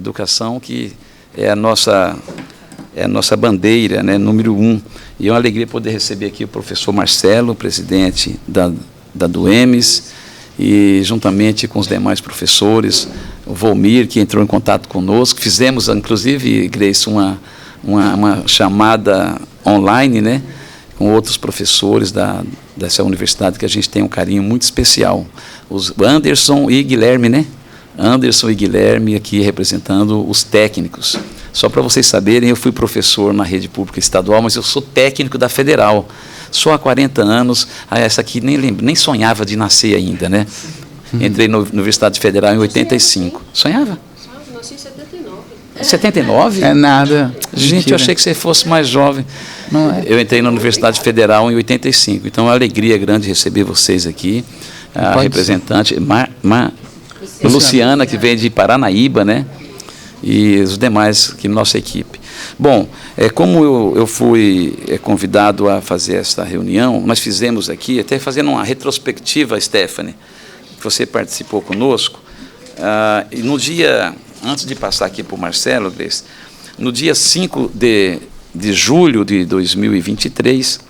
Educação que é a nossa bandeira, né, número 1. E é uma alegria poder receber aqui o professor Marcelo, presidente da Duemes, e juntamente com os demais professores, o Volmir, que entrou em contato conosco. Fizemos, inclusive, Grace, uma chamada online, né, com outros professores dessa universidade, que a gente tem um carinho muito especial. Os Anderson e Guilherme, né? Anderson e Guilherme aqui representando os técnicos. Só para vocês saberem, eu fui professor na rede pública estadual, mas eu sou técnico da federal. Só há 40 anos, essa aqui nem sonhava de nascer ainda, né? Entrei na Universidade Federal em 85. Sonhava? Nasci em 79. 79? É nada. Gente, Mentira. eu achei que você fosse mais jovem. Não é. Eu entrei na Universidade Federal em 85. Então, é uma alegria grande receber vocês aqui. A representante Luciana, que vem de Paranaíba, né? E os demais aqui, nossa equipe. Bom, como eu fui convidado a fazer esta reunião, nós fizemos aqui, até fazendo uma retrospectiva, Stephanie, que você participou conosco, e no dia, antes de passar aqui para o Marcelo, Grace, no dia 5 de julho de 2023,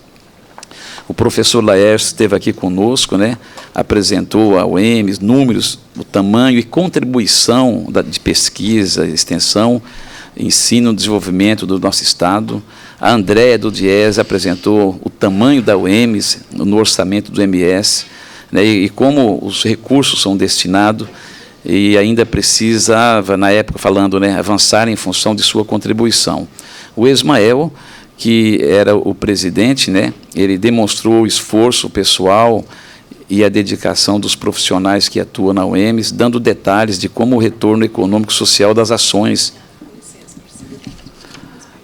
o professor Laércio esteve aqui conosco, né, apresentou a UEMS, números, o tamanho e contribuição de pesquisa, extensão, ensino e desenvolvimento do nosso Estado. A Andréa do Diese apresentou o tamanho da UEMS no orçamento do MS, né, e como os recursos são destinados, e ainda precisava, na época, falando, né, avançar em função de sua contribuição. O Ismael, que era o presidente, né, ele demonstrou o esforço pessoal e a dedicação dos profissionais que atuam na UEMS, dando detalhes de como o retorno econômico e social das ações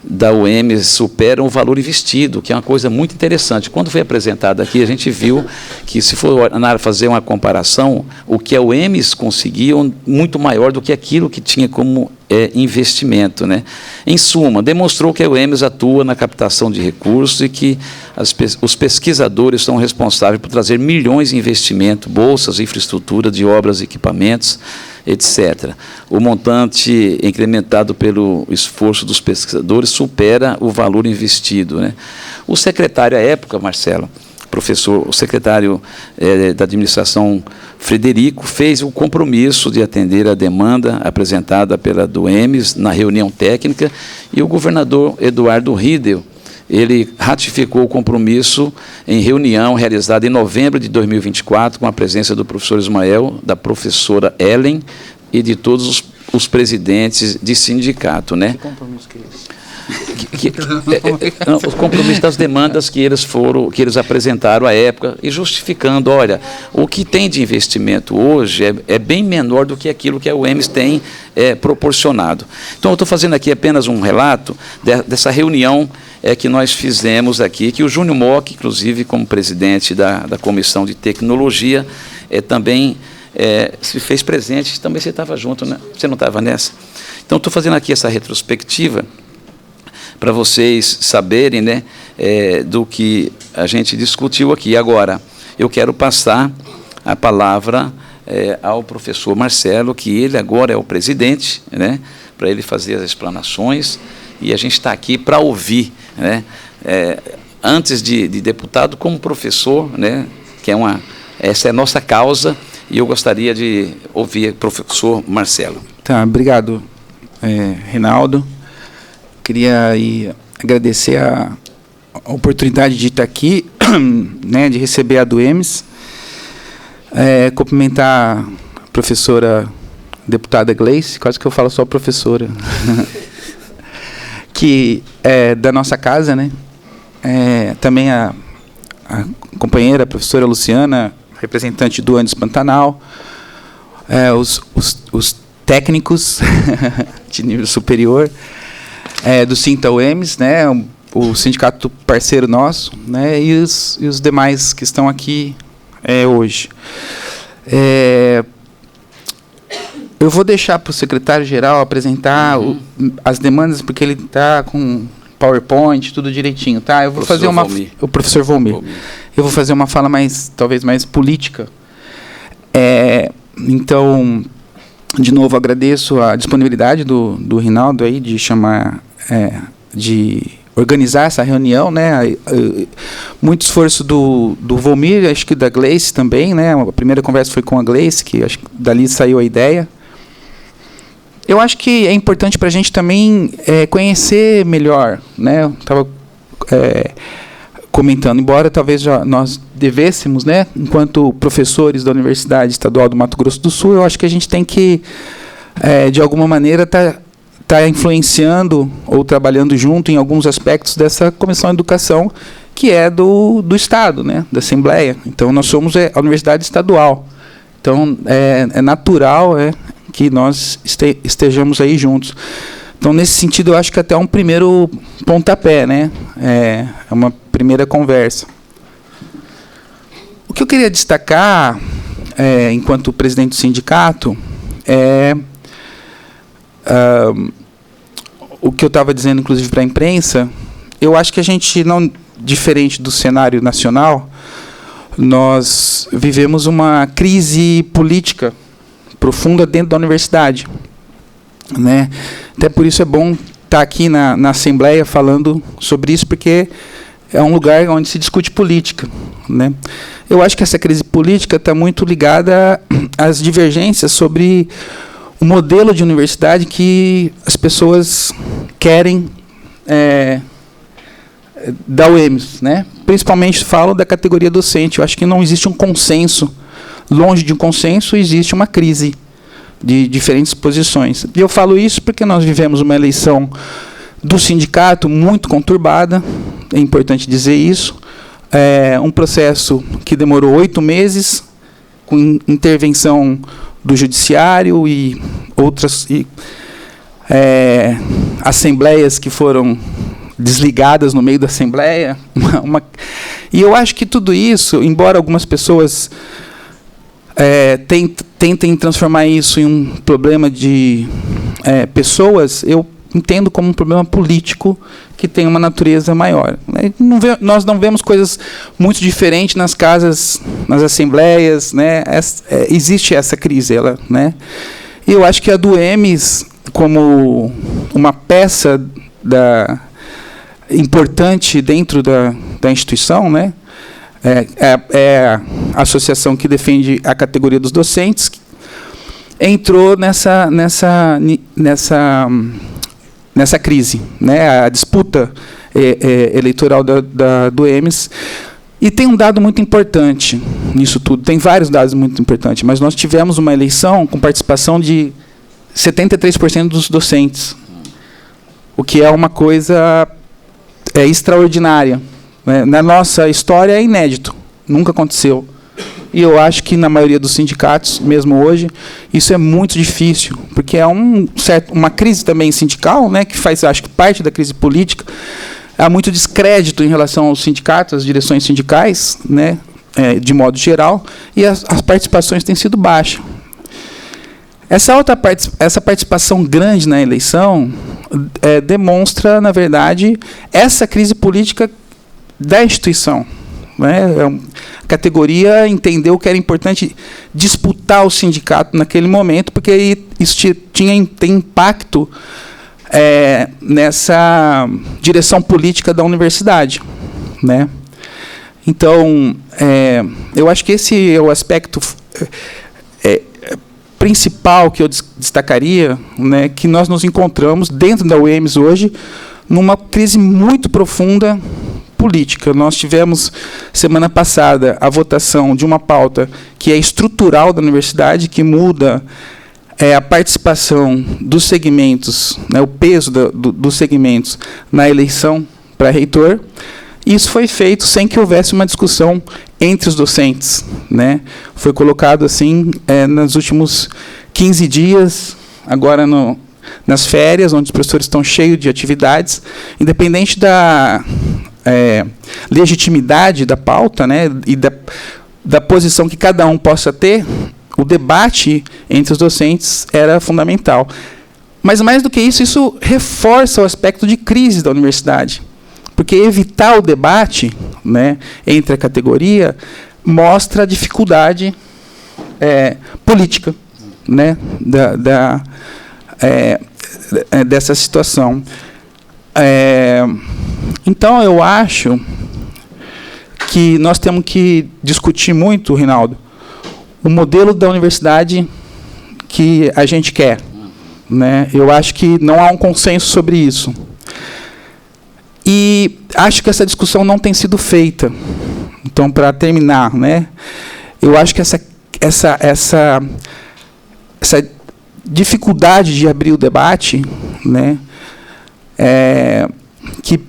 da UEMS superam o valor investido, que é uma coisa muito interessante. Quando foi apresentado aqui, a gente viu que, se for fazer uma comparação, o que a UEMS conseguiu muito maior do que aquilo que tinha como investimento, né? Em suma, demonstrou que a UEMS atua na captação de recursos e que os pesquisadores são responsáveis por trazer milhões de investimento, bolsas, infraestrutura de obras e equipamentos, etc. O montante incrementado pelo esforço dos pesquisadores supera o valor investido, né? O secretário à época, Marcelo, o secretário da administração, Frederico, fez o compromisso de atender a demanda apresentada pela Duemes na reunião técnica, e o governador Eduardo Riedel, ele ratificou o compromisso em reunião realizada em novembro de 2024, com a presença do professor Ismael, da professora Ellen e de todos os presidentes de sindicato, né? Que compromisso que é esse? Os compromissos das demandas que eles apresentaram à época, e justificando, olha, o que tem de investimento hoje é bem menor do que aquilo que a UEMS tem proporcionado. Então, eu estou fazendo aqui apenas um relato dessa reunião que nós fizemos aqui, que o Júnior Mock, inclusive, como presidente da Comissão de Tecnologia, também se fez presente. Também você estava junto, né? Você não estava nessa? Então, estou fazendo aqui essa retrospectiva para vocês saberem, né, do que a gente discutiu aqui. Agora, eu quero passar a palavra ao professor Marcelo, que ele agora é o presidente, né, para ele fazer as explanações, e a gente está aqui para ouvir, né, antes de deputado, como professor, né, que essa é a nossa causa, e eu gostaria de ouvir o professor Marcelo. Tá, obrigado, Reinaldo. Queria aí agradecer a oportunidade de estar aqui, né, de receber a Duemes, cumprimentar a professora deputada Gleice, quase que eu falo só professora, que é da nossa casa, né? Também a companheira, a professora Luciana, representante do Andes Pantanal, os técnicos de nível superior, do Sinta UEMS, né, o sindicato parceiro nosso, né, e os demais que estão aqui hoje. Eu vou deixar para o secretário-geral apresentar as demandas, porque ele está com PowerPoint, tudo direitinho, tá? Eu vou fazer o professor Volmir. Eu vou fazer uma fala talvez mais política. Então, de novo, agradeço a disponibilidade do Rinaldo aí de chamar, de organizar essa reunião, né? Muito esforço do Volmir, acho que da Gleice também, né? A primeira conversa foi com a Gleice, que acho que dali saiu a ideia. Eu acho que é importante para a gente também conhecer melhor, né? Eu estava comentando, embora talvez nós devêssemos, né, enquanto professores da Universidade Estadual do Mato Grosso do Sul, eu acho que a gente tem que, de alguma maneira, tá influenciando ou trabalhando junto em alguns aspectos dessa Comissão de Educação, que é do Estado, né, da Assembleia. Então, nós somos a Universidade Estadual. Então, é natural que nós estejamos aí juntos. Então, nesse sentido, eu acho que até é um primeiro pontapé, né? É uma primeira conversa. O que eu queria destacar, enquanto presidente do sindicato, o que eu estava dizendo, inclusive, para a imprensa. Eu acho que a gente, não diferente do cenário nacional, nós vivemos uma crise política profunda dentro da universidade, né? Até por isso é bom estar aqui na Assembleia falando sobre isso, porque é um lugar onde se discute política, né? Eu acho que essa crise política está muito ligada às divergências sobre o modelo de universidade que as pessoas querem da UEMS, né? Principalmente falo da categoria docente. Eu acho que não existe um consenso. Longe de um consenso, existe uma crise de diferentes posições. E eu falo isso porque nós vivemos uma eleição do sindicato muito conturbada, é importante dizer isso. Um processo que demorou 8 meses, com intervenção do judiciário e outras assembleias que foram desligadas no meio da assembleia. E eu acho que tudo isso, embora algumas pessoas tentem transformar isso em um problema de pessoas, eu entendo como um problema político que tem uma natureza maior. Nós não vemos coisas muito diferentes nas casas, nas assembleias, né? Existe essa crise, né? E eu acho que a do EMES, como uma peça importante dentro da instituição, né? É a associação que defende a categoria dos docentes, entrou nessa crise, né? A disputa eleitoral do EMES. E tem um dado muito importante nisso tudo, tem vários dados muito importantes, mas nós tivemos uma eleição com participação de 73% dos docentes, o que é uma coisa extraordinária. Na nossa história é inédito, nunca aconteceu. E eu acho que na maioria dos sindicatos, mesmo hoje, isso é muito difícil, porque é uma crise também sindical, né, que faz, acho que, parte da crise política. Há muito descrédito em relação aos sindicatos, às direções sindicais, né, de modo geral, e as participações têm sido baixas. Essa participação grande na eleição demonstra, na verdade, essa crise política da instituição, né? A categoria entendeu que era importante disputar o sindicato naquele momento, porque isso tem impacto nessa direção política da universidade, né? Então, eu acho que esse é o aspecto principal que eu destacaria, né, que nós nos encontramos dentro da UEMS hoje numa crise muito profunda política. Nós tivemos, semana passada, a votação de uma pauta que é estrutural da universidade, que muda a participação dos segmentos, né, o peso dos segmentos na eleição para reitor. Isso foi feito sem que houvesse uma discussão entre os docentes, né? Foi colocado assim nos últimos 15 dias, agora nas férias, onde os professores estão cheios de atividades, independente da legitimidade da pauta, né, e da posição que cada um possa ter, o debate entre os docentes era fundamental. Mas, mais do que isso, isso reforça o aspecto de crise da universidade, porque evitar o debate, né, entre a categoria mostra a dificuldade política, né, dessa situação. Então, eu acho que nós temos que discutir muito, Rinaldo, o modelo da universidade que a gente quer, né? Eu acho que não há um consenso sobre isso. E acho que essa discussão não tem sido feita. Então, para terminar, né, eu acho que essa dificuldade de abrir o debate, né, que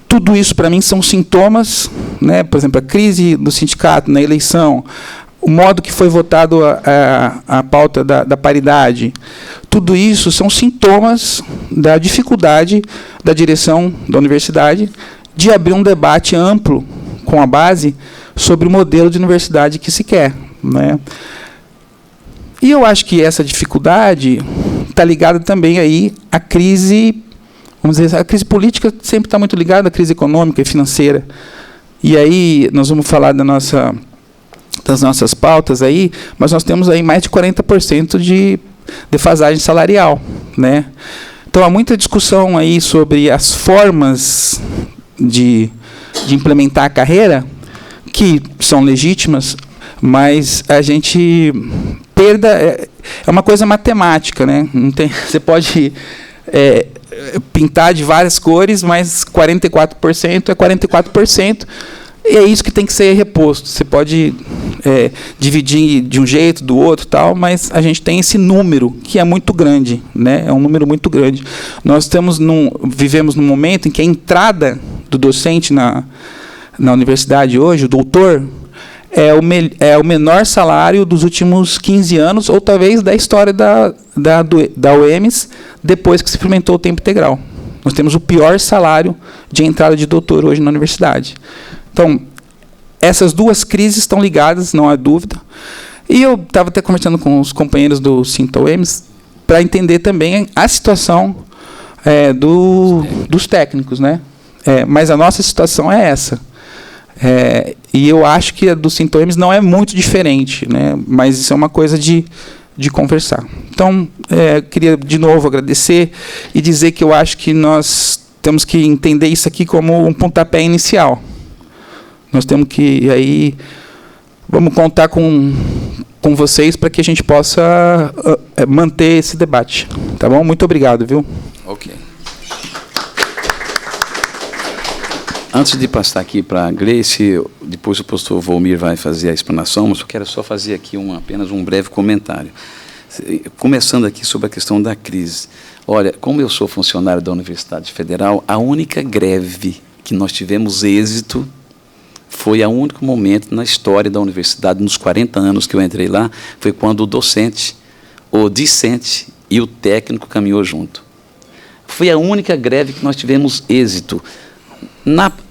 tudo isso, para mim, são sintomas, né, por exemplo, a crise do sindicato na eleição, o modo que foi votado a pauta da paridade, tudo isso são sintomas da dificuldade da direção da universidade de abrir um debate amplo com a base sobre o modelo de universidade que se quer, né? E eu acho que essa dificuldade está ligada também aí à crise, vamos dizer, a crise política sempre está muito ligada à crise econômica e financeira. E aí nós vamos falar das nossas pautas aí, mas nós temos aí mais de 40% de defasagem salarial, né? Então há muita discussão aí sobre as formas de implementar a carreira, que são legítimas, mas a gente é uma coisa matemática, né? Não tem, você pode pintar de várias cores, mas 44% é 44%. E é isso que tem que ser reposto. Você pode dividir de um jeito, do outro, tal, mas a gente tem esse número que é muito grande, né? É um número muito grande. Nós vivemos num momento em que a entrada do docente na universidade hoje, o doutor, é o menor salário dos últimos 15 anos, ou talvez da história da UEMS, depois que se implementou o tempo integral. Nós temos o pior salário de entrada de doutor hoje na universidade. Então, essas duas crises estão ligadas, não há dúvida. E eu estava até conversando com os companheiros do Sinta UEMS para entender também a situação dos técnicos, né? Mas a nossa situação é essa. E eu acho que a do Sinta UEMS não é muito diferente, né? Mas isso é uma coisa de conversar. Então, queria de novo agradecer e dizer que eu acho que nós temos que entender isso aqui como um pontapé inicial. Nós temos que aí vamos contar com vocês para que a gente possa manter esse debate, tá bom? Muito obrigado, viu? Ok. Antes de passar aqui para a Gleice, depois o pastor Volmir vai fazer a explanação, mas eu quero só fazer aqui apenas um breve comentário. Começando aqui sobre a questão da crise. Olha, como eu sou funcionário da Universidade Federal, a única greve que nós tivemos êxito foi o único momento na história da universidade, nos 40 anos que eu entrei lá, foi quando o docente, o discente e o técnico caminhou junto. Foi a única greve que nós tivemos êxito.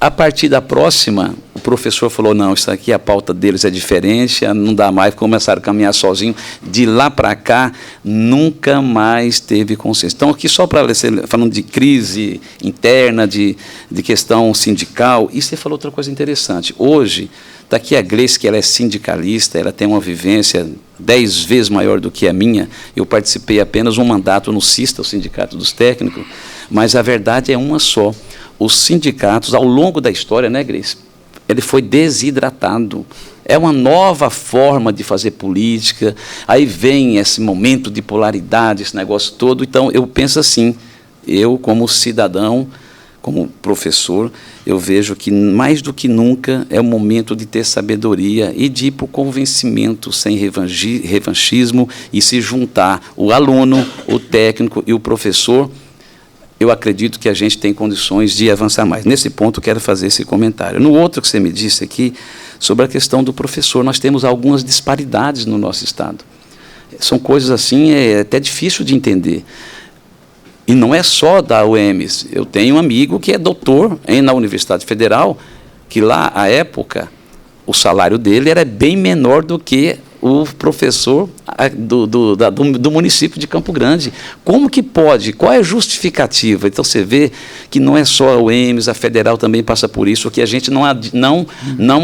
A partir da próxima, o professor falou, não, isso aqui, a pauta deles é diferente, não dá mais, começaram a caminhar sozinho. De lá para cá, nunca mais teve consenso. Então, aqui só para falando de crise interna, de questão sindical, e você falou outra coisa interessante. Hoje, está aqui a Gleice, que ela é sindicalista, ela tem uma vivência 10 vezes maior do que a minha. Eu participei apenas um mandato no CISTA, o Sindicato dos Técnicos, mas a verdade é uma só. Os sindicatos, ao longo da história, né, Gleice, ele foi desidratado. É uma nova forma de fazer política, aí vem esse momento de polaridade, esse negócio todo. Então, eu penso assim, eu, como cidadão, como professor, eu vejo que, mais do que nunca, é o momento de ter sabedoria e de ir para o convencimento sem revanchismo e se juntar o aluno, o técnico e o professor. Eu acredito que a gente tem condições de avançar mais. Nesse ponto, eu quero fazer esse comentário. No outro que você me disse aqui, sobre a questão do professor, nós temos algumas disparidades no nosso Estado. São coisas assim, até difícil de entender. E não é só da UEMS. Eu tenho um amigo que é doutor na Universidade Federal, que lá, à época, o salário dele era bem menor do que o professor do município de Campo Grande. Como que pode? Qual é a justificativa? Então, você vê que não é só a UEMS, a federal também passa por isso, que a gente não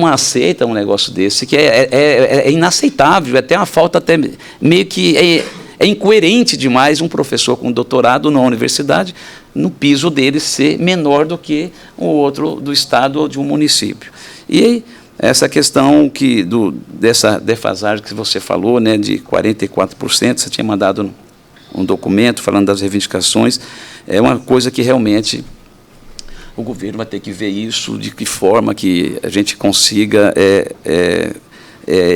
aceita um negócio desse, que é inaceitável, é até uma falta, até meio que é incoerente demais um professor com doutorado na universidade, no piso dele ser menor do que o outro do estado ou de um município. E essa questão dessa defasagem que você falou, né, de 44%, você tinha mandado um documento falando das reivindicações, é uma coisa que realmente o governo vai ter que ver isso, de que forma que a gente consiga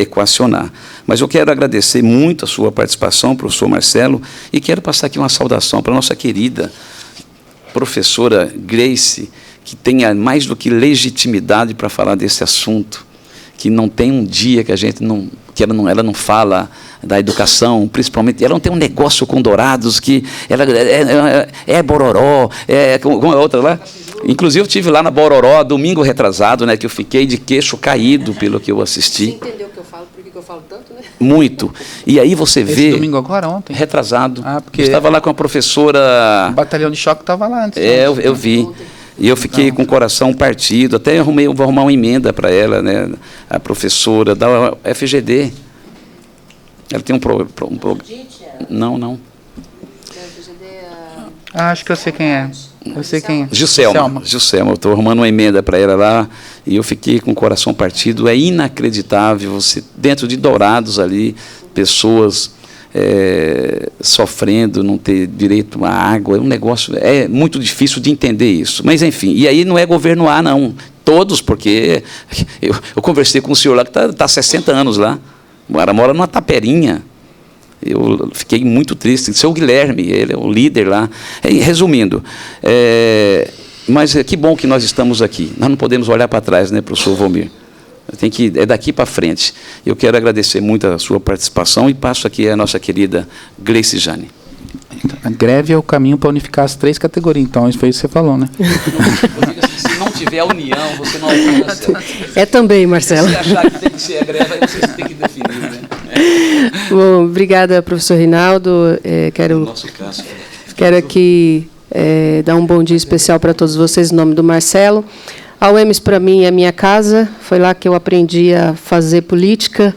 equacionar. Mas eu quero agradecer muito a sua participação, professor Marcelo, e quero passar aqui uma saudação para a nossa querida professora Grace, que tenha mais do que legitimidade para falar desse assunto, que não tem um dia que ela não fala da educação, principalmente, ela não tem um negócio com Dourados, que ela é Bororó, como é a outra lá? Inclusive, eu estive lá na Bororó, domingo retrasado, né, que eu fiquei de queixo caído pelo que eu assisti. Você entendeu o que eu falo, por que eu falo tanto, né? Muito. E aí você vê... Esse domingo agora, ontem? Retrasado. Porque eu estava lá com a professora... O batalhão de choque estava lá antes. Eu vi. E eu fiquei com o coração partido, até vou arrumar uma emenda para ela, né, a professora da FGD. Ela tem um problema. Não. Acho que eu sei quem é. Eu sei quem é. Gilselma. Eu estou arrumando uma emenda para ela lá e eu fiquei com o coração partido. É inacreditável você, dentro de Dourados ali, pessoas sofrendo, não ter direito à água, é um negócio, é muito difícil de entender isso. Mas, enfim, e aí não é governo A, não. Todos, porque eu conversei com um senhor lá que está há 60 anos lá, mora numa taperinha. Eu fiquei muito triste. Seu Guilherme, ele é o líder lá. Resumindo, mas que bom que nós estamos aqui. Nós não podemos olhar para trás, né, professor Volmir? É daqui para frente. Eu quero agradecer muito a sua participação e passo aqui a nossa querida Grace Jane. A greve é o caminho para unificar as 3 categorias. Então, isso foi isso que você falou, né? Se não tiver a união, você não alcança. É também, Marcelo. Se achar que tem que ser a greve, aí você tem que definir, né? Bom, obrigada, professor Rinaldo. Quero aqui dar um bom dia especial para todos vocês, em nome do Marcelo. A UEMS, para mim, é minha casa. Foi lá que eu aprendi a fazer política.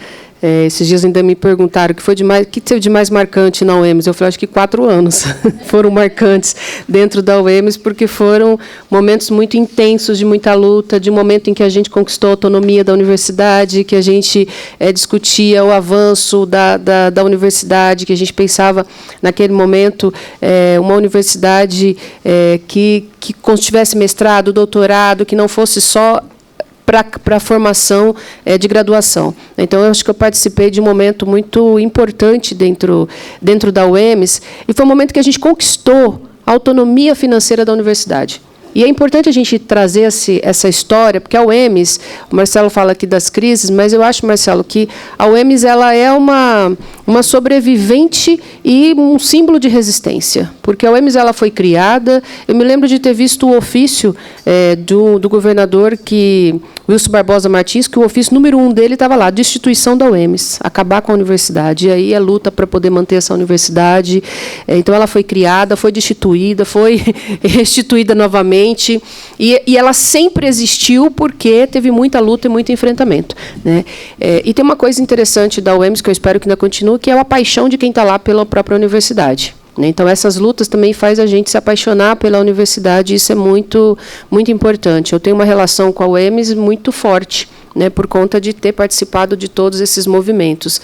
Esses dias ainda me perguntaram o que teve de mais marcante na UEMS. Eu falei, acho que 4 anos foram marcantes dentro da UEMS, porque foram momentos muito intensos, de muita luta, de um momento em que a gente conquistou a autonomia da universidade, que a gente discutia o avanço da universidade, que a gente pensava, naquele momento, uma universidade que tivesse mestrado, doutorado, que não fosse só para a formação de graduação. Então, eu acho que eu participei de um momento muito importante dentro da UEMS, e foi um momento que a gente conquistou a autonomia financeira da universidade. E é importante a gente trazer essa história, porque a UEMS, o Marcelo fala aqui das crises, mas eu acho, Marcelo, que a UEMS ela é uma sobrevivente e um símbolo de resistência, porque a UEMS ela foi criada, eu me lembro de ter visto o ofício do governador, Wilson Barbosa Martins, que o ofício número 1 dele estava lá, destituição da UEMS, acabar com a universidade, e aí é luta para poder manter essa universidade. Então, ela foi criada, foi destituída, foi restituída novamente, e ela sempre existiu porque teve muita luta e muito enfrentamento, né? E tem uma coisa interessante da UEMS, que eu espero que ainda continue, que é a paixão de quem está lá pela própria universidade. Então, essas lutas também fazem a gente se apaixonar pela universidade, e isso é muito, muito importante. Eu tenho uma relação com a UEMS muito forte, né, por conta de ter participado de todos esses movimentos.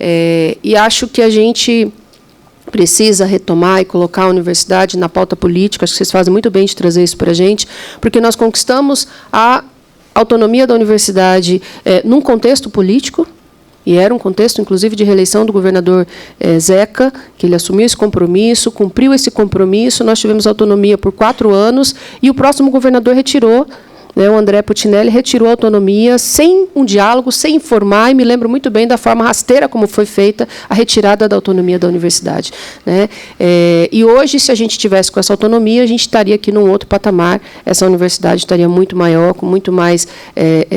E acho que a gente precisa retomar e colocar a universidade na pauta política. Acho que vocês fazem muito bem de trazer isso para a gente, porque nós conquistamos a autonomia da universidade num contexto político, e era um contexto, inclusive, de reeleição do governador Zeca, que ele assumiu esse compromisso, cumpriu esse compromisso, nós tivemos autonomia por 4 anos, e o próximo governador retirou né, o André Putinelli retirou a autonomia sem um diálogo, sem informar, e me lembro muito bem da forma rasteira como foi feita a retirada da autonomia da universidade, né? E hoje, se a gente tivesse com essa autonomia, a gente estaria aqui num outro patamar, essa universidade estaria muito maior, com muito mais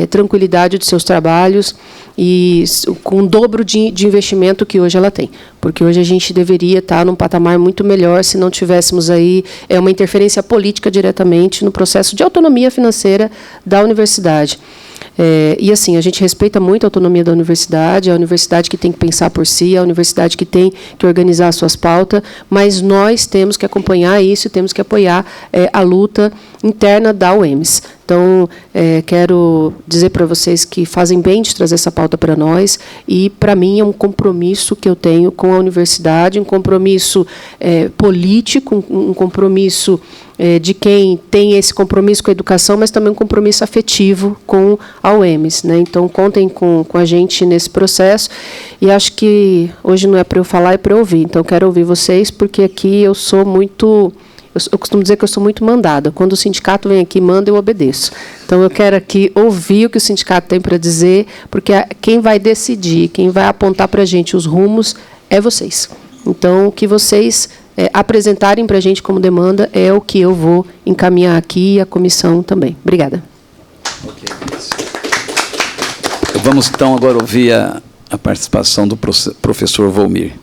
tranquilidade dos seus trabalhos e com o dobro de investimento que hoje ela tem. Porque hoje a gente deveria estar num patamar muito melhor se não tivéssemos aí uma interferência política diretamente no processo de autonomia financeira da universidade. E assim, a gente respeita muito a autonomia da universidade, é a universidade que tem que pensar por si, é a universidade que tem que organizar as suas pautas, mas nós temos que acompanhar isso e temos que apoiar a luta interna da UEMS. Então, quero dizer para vocês que fazem bem de trazer essa pauta para nós, e, para mim, é um compromisso que eu tenho com a universidade, um compromisso político, um compromisso de quem tem esse compromisso com a educação, mas também um compromisso afetivo com a UEMS, né? Então, contem com a gente nesse processo, e acho que hoje não é para eu falar, é para eu ouvir. Então, quero ouvir vocês, porque aqui eu sou muito... Eu costumo dizer que eu sou muito mandada. Quando o sindicato vem aqui, manda, eu obedeço. Então, eu quero aqui ouvir o que o sindicato tem para dizer, porque quem vai decidir, quem vai apontar para a gente os rumos, é vocês. Então, o que vocês apresentarem para a gente como demanda é o que eu vou encaminhar aqui, e a comissão também. Obrigada. Okay. Vamos, então, agora ouvir a participação do professor Volmir.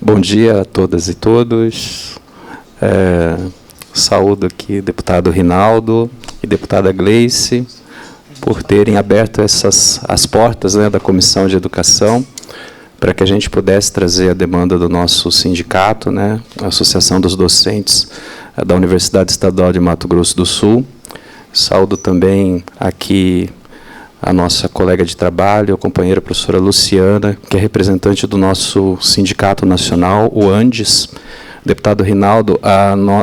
Bom dia a todas e todos. Saúdo aqui o deputado Rinaldo e deputada Gleice por terem aberto as portas, né, da Comissão de Educação para que a gente pudesse trazer a demanda do nosso sindicato, né, a Associação dos Docentes da Universidade Estadual de Mato Grosso do Sul. Saúdo também aqui a nossa colega de trabalho, a companheira professora Luciana, que é representante do nosso sindicato nacional, o ANDES. Deputado Rinaldo,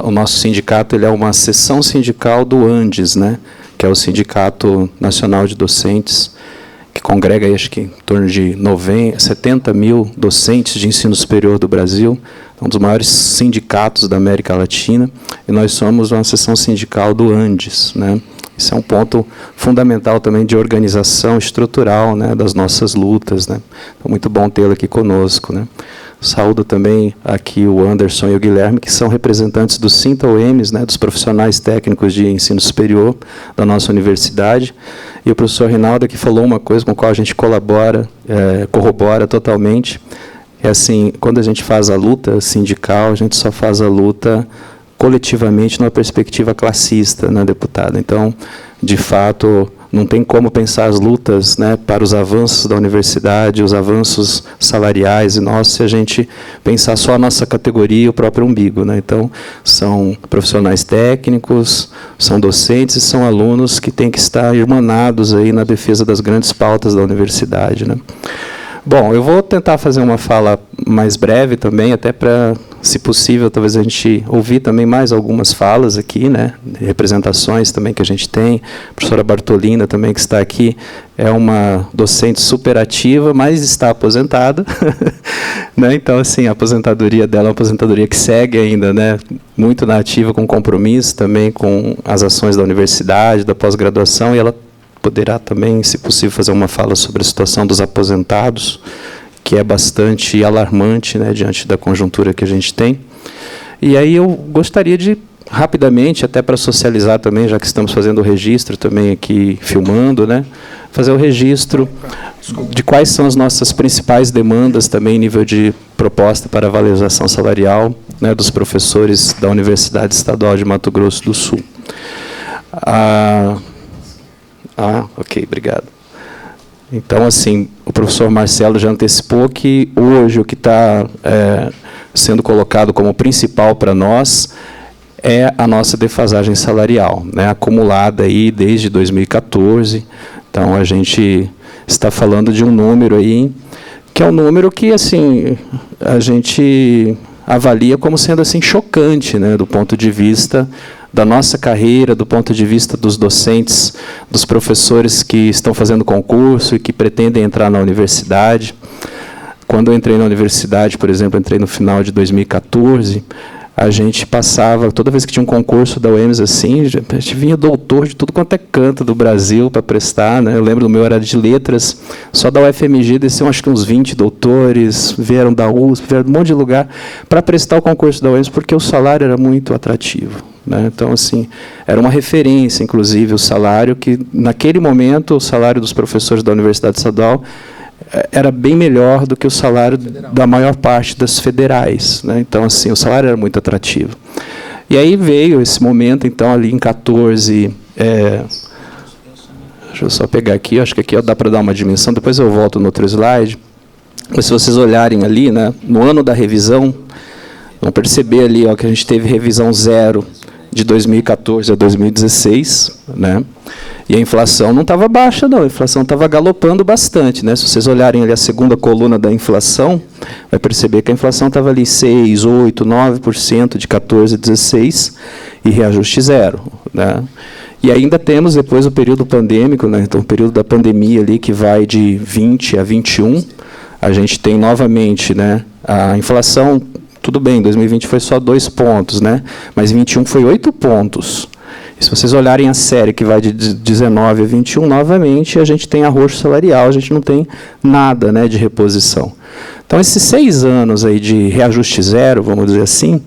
o nosso sindicato ele é uma seção sindical do ANDES, né, que é o Sindicato Nacional de Docentes, que congrega, acho que, em torno de 70 mil docentes de ensino superior do Brasil, um dos maiores sindicatos da América Latina, e nós somos uma seção sindical do ANDES, né. Isso é um ponto fundamental também de organização estrutural, né, das nossas lutas, né. Então, muito bom tê-lo aqui conosco, né. Saúdo também aqui o Anderson e o Guilherme, que são representantes do Sinta-UEMS, né, dos profissionais técnicos de ensino superior da nossa universidade. E o professor Rinaldo, que falou uma coisa com a qual a gente corrobora totalmente. É assim, quando a gente faz a luta sindical, a gente só faz a luta coletivamente numa perspectiva classista, né, deputada? Então, de fato, não tem como pensar as lutas, né, para os avanços da universidade, os avanços salariais e nossos, se a gente pensar só a nossa categoria e o próprio umbigo, né? Então, são profissionais técnicos, são docentes e são alunos que têm que estar irmanados aí na defesa das grandes pautas da universidade, né? Bom, eu vou tentar fazer uma fala mais breve também, até para, se possível, talvez a gente ouvir também mais algumas falas aqui, né, representações também que a gente tem. A professora Bartolina também, que está aqui, é uma docente super ativa, mas está aposentada. Né? Então, assim, a aposentadoria dela é uma aposentadoria que segue ainda, né, muito na ativa, com compromisso também com as ações da universidade, da pós-graduação, e ela poderá também, se possível, fazer uma fala sobre a situação dos aposentados, que é bastante alarmante, né, diante da conjuntura que a gente tem. E aí eu gostaria de, rapidamente, até para socializar também, já que estamos fazendo o registro também aqui, filmando, né, fazer o registro de quais são as nossas principais demandas também em nível de proposta para a valorização salarial, né, dos professores da Universidade Estadual de Mato Grosso do Sul. Ok, obrigado. Então, assim, o professor Marcelo já antecipou que hoje o que está sendo colocado como principal para nós é a nossa defasagem salarial, né, acumulada aí desde 2014. Então, a gente está falando de um número aí, que é um número que, assim, a gente avalia como sendo assim chocante, né, do ponto de vista da nossa carreira, do ponto de vista dos docentes, dos professores que estão fazendo concurso e que pretendem entrar na universidade. Quando eu entrei na universidade, por exemplo, entrei no final de 2014, a gente passava, toda vez que tinha um concurso da UEMS assim, a gente vinha doutor de tudo quanto é canto do Brasil para prestar, né? Eu lembro do meu era de letras, só da UFMG desceram acho que uns 20 doutores, vieram da USP, vieram de um monte de lugar para prestar o concurso da UEMS, porque o salário era muito atrativo, né? Então, assim, era uma referência, inclusive, o salário, que naquele momento o salário dos professores da Universidade Estadual era bem melhor do que o salário da maior parte das federais, né? Então, assim, o salário era muito atrativo. E aí veio esse momento, então, ali em 14... deixa eu só pegar aqui, acho que aqui dá para dar uma dimensão, depois eu volto no outro slide. Mas se vocês olharem ali, né, no ano da revisão, vão perceber ali ó, que a gente teve revisão 0 de 2014 a 2016, né? E a inflação não estava baixa, não. A inflação estava galopando bastante, né? Se vocês olharem ali a segunda coluna da inflação, vai perceber que a inflação estava ali 6, 8, 9% de 14 a 16 e reajuste 0, né? E ainda temos depois o período pandêmico, né? Então, o período da pandemia ali que vai de 20 a 21, a gente tem novamente, né, a inflação. Tudo bem, 2020 foi só 2 pontos, né? Mas 21 foi 8 pontos. E se vocês olharem a série que vai de 19 a 21, novamente, a gente tem arroxo salarial, a gente não tem nada, né, de reposição. Então, esses 6 anos aí de reajuste 0, vamos dizer assim,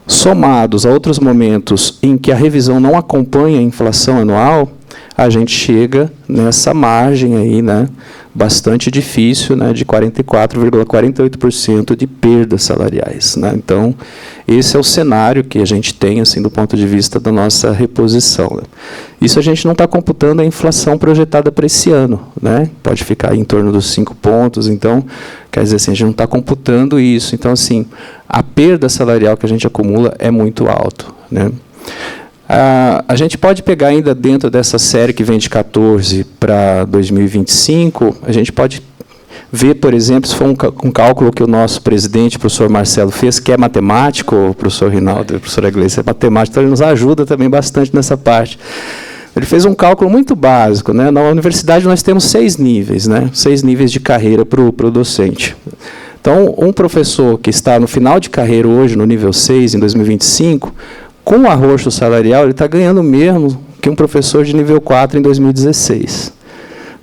somados a outros momentos em que a revisão não acompanha a inflação anual, a gente chega nessa margem aí, né, bastante difícil, né, de 44,48% de perdas salariais, né? Então, esse é o cenário que a gente tem, assim, do ponto de vista da nossa reposição, né? Isso a gente não está computando a inflação projetada para esse ano, né? Pode ficar em torno dos 5 pontos, então, quer dizer assim, a gente não está computando isso. Então, assim, a perda salarial que a gente acumula é muito alto, né? A gente pode pegar ainda dentro dessa série que vem de 14 para 2025, a gente pode ver, por exemplo, se for um cálculo que o nosso presidente, o professor Marcelo, fez, que é matemático, o professor Rinaldo, o professor Gleice é matemático, então ele nos ajuda também bastante nessa parte. Ele fez um cálculo muito básico, né? Na universidade nós temos 6 níveis, né? 6 níveis de carreira para o docente. Então, um professor que está no final de carreira hoje, no nível 6, em 2025, com o arroxo salarial, ele está ganhando mesmo que um professor de nível 4 em 2016.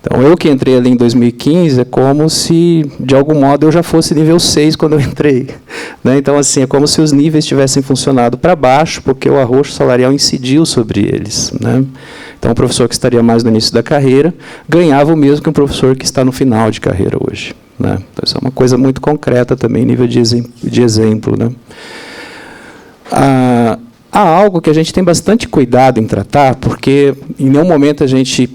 Então, eu que entrei ali em 2015, é como se, de algum modo, eu já fosse nível 6 quando eu entrei, né? Então, assim, é como se os níveis tivessem funcionado para baixo, porque o arroxo salarial incidiu sobre eles, né? Então, o professor que estaria mais no início da carreira ganhava o mesmo que um professor que está no final de carreira hoje, né? Então, isso é uma coisa muito concreta também, nível de exemplo, né? Há algo que a gente tem bastante cuidado em tratar, porque em nenhum momento a gente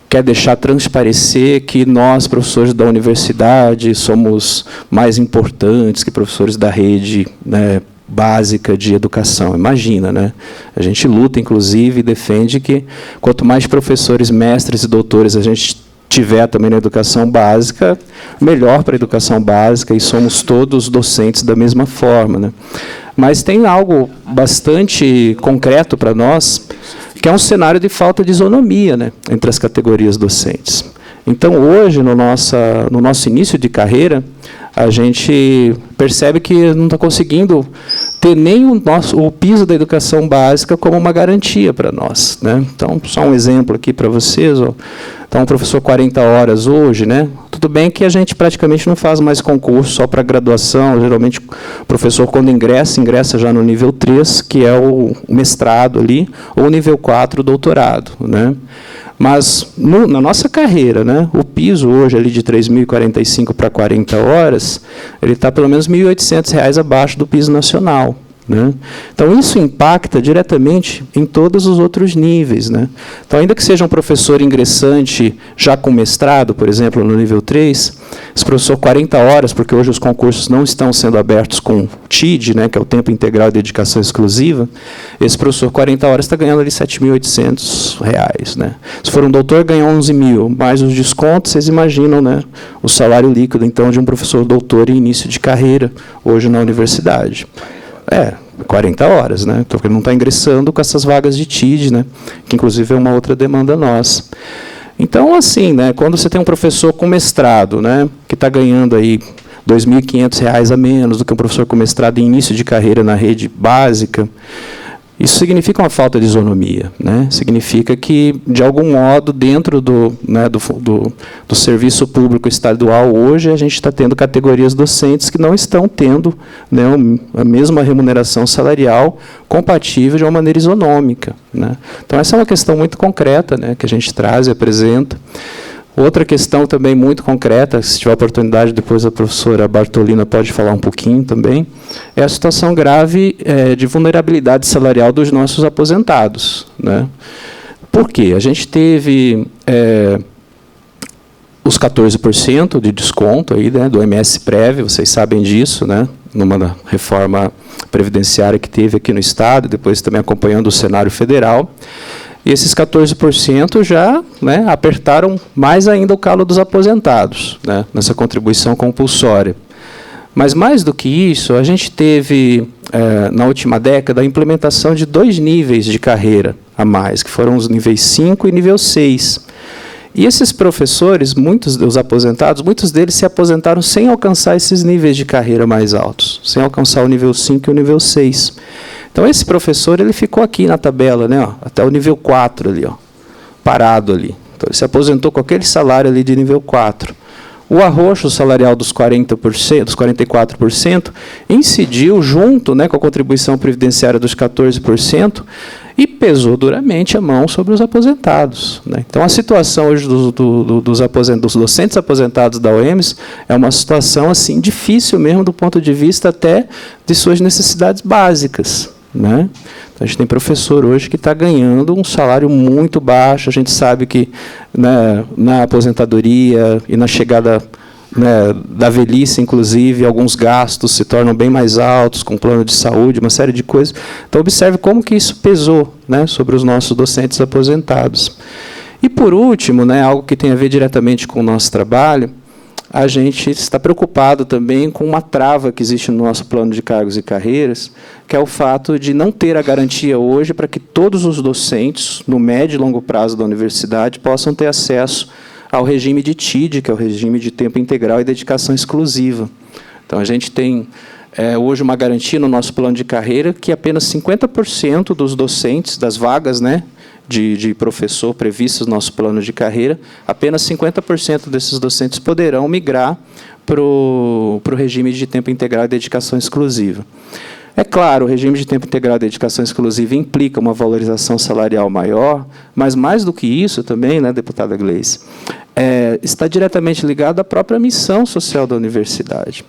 quer deixar transparecer que nós, professores da universidade, somos mais importantes que professores da rede, né, básica de educação. Imagina, né? A gente luta, inclusive, e defende que quanto mais professores, mestres e doutores a gente tiver também na educação básica, melhor para a educação básica, e somos todos docentes da mesma forma, né? Mas tem algo bastante concreto para nós, que é um cenário de falta de isonomia, né, entre as categorias docentes. Então, hoje, no nosso início de carreira, a gente percebe que não está conseguindo ter nem o piso da educação básica como uma garantia para nós, né? Então, só um exemplo aqui para vocês. Ó. Então, um professor 40 horas hoje, né? Tudo bem que a gente praticamente não faz mais concurso só para graduação. Geralmente, o professor, quando ingressa já no nível 3, que é o mestrado ali, ou nível 4, o doutorado, né? Mas, na nossa carreira, né, o piso hoje ali de 3.045 para 40 horas, ele está pelo menos R$ 1.800 abaixo do piso nacional, né? Então, isso impacta diretamente em todos os outros níveis, né? Então, ainda que seja um professor ingressante já com mestrado, por exemplo, no nível 3, esse professor 40 horas, porque hoje os concursos não estão sendo abertos com TID, né, que é o tempo integral de dedicação exclusiva, esse professor 40 horas está ganhando ali R$ 7.800, né? Se for um doutor, ganha 11.000, mais os descontos, vocês imaginam, né, o salário líquido, então, de um professor doutor em início de carreira, hoje na universidade. 40 horas, né? Então, ele não está ingressando com essas vagas de TID, né? Que, inclusive, é uma outra demanda nossa. Então, assim, né, quando você tem um professor com mestrado, né, que está ganhando aí R$ 2.500 a menos do que um professor com mestrado em início de carreira na rede básica, isso significa uma falta de isonomia, né? Significa que, de algum modo, dentro do serviço público estadual, hoje, a gente está tendo categorias docentes que não estão tendo, né, a mesma remuneração salarial compatível de uma maneira isonômica, né? Então, essa é uma questão muito concreta, né, que a gente traz e apresenta. Outra questão também muito concreta, se tiver oportunidade, depois a professora Bartolina pode falar um pouquinho também, é a situação grave de vulnerabilidade salarial dos nossos aposentados, né? Por quê? A gente teve os 14% de desconto aí, né, do MS-Prev, vocês sabem disso, né, numa reforma previdenciária que teve aqui no Estado, depois também acompanhando o cenário federal. E esses 14% já, né, apertaram mais ainda o calo dos aposentados, né, nessa contribuição compulsória. Mas, mais do que isso, a gente teve, na última década, a implementação de 2 níveis de carreira a mais, que foram os níveis 5 e nível 6. E esses professores, muitos dos aposentados, muitos deles se aposentaram sem alcançar esses níveis de carreira mais altos, sem alcançar o nível 5 e o nível 6. Então, esse professor ele ficou aqui na tabela, né, ó, até o nível 4, ali, ó, parado ali. Então, ele se aposentou com aquele salário ali de nível 4. O arroxo salarial dos 40%, dos 44%, incidiu junto, né, com a contribuição previdenciária dos 14% e pesou duramente a mão sobre os aposentados, né? Então, a situação hoje dos docentes aposentados da UEMS é uma situação assim, difícil mesmo do ponto de vista até de suas necessidades básicas, né? Então, a gente tem professor hoje que está ganhando um salário muito baixo. A gente sabe que, né, na aposentadoria e na chegada, né, da velhice, inclusive, alguns gastos se tornam bem mais altos, com plano de saúde, uma série de coisas. Então, observe como que isso pesou, né, sobre os nossos docentes aposentados. E, por último, né, algo que tem a ver diretamente com o nosso trabalho, a gente está preocupado também com uma trava que existe no nosso plano de cargos e carreiras, que é o fato de não ter a garantia hoje para que todos os docentes, no médio e longo prazo da universidade, possam ter acesso ao regime de TID, que é o regime de tempo integral e dedicação exclusiva. Então, a gente tem hoje uma garantia no nosso plano de carreira que apenas 50% dos docentes, das vagas, né, de professor previstos no nosso plano de carreira, apenas 50% desses docentes poderão migrar para o regime de tempo integral e dedicação exclusiva. É claro, o regime de tempo integral e dedicação exclusiva implica uma valorização salarial maior, mas, mais do que isso também, né, deputada Gleice, está diretamente ligado à própria missão social da universidade.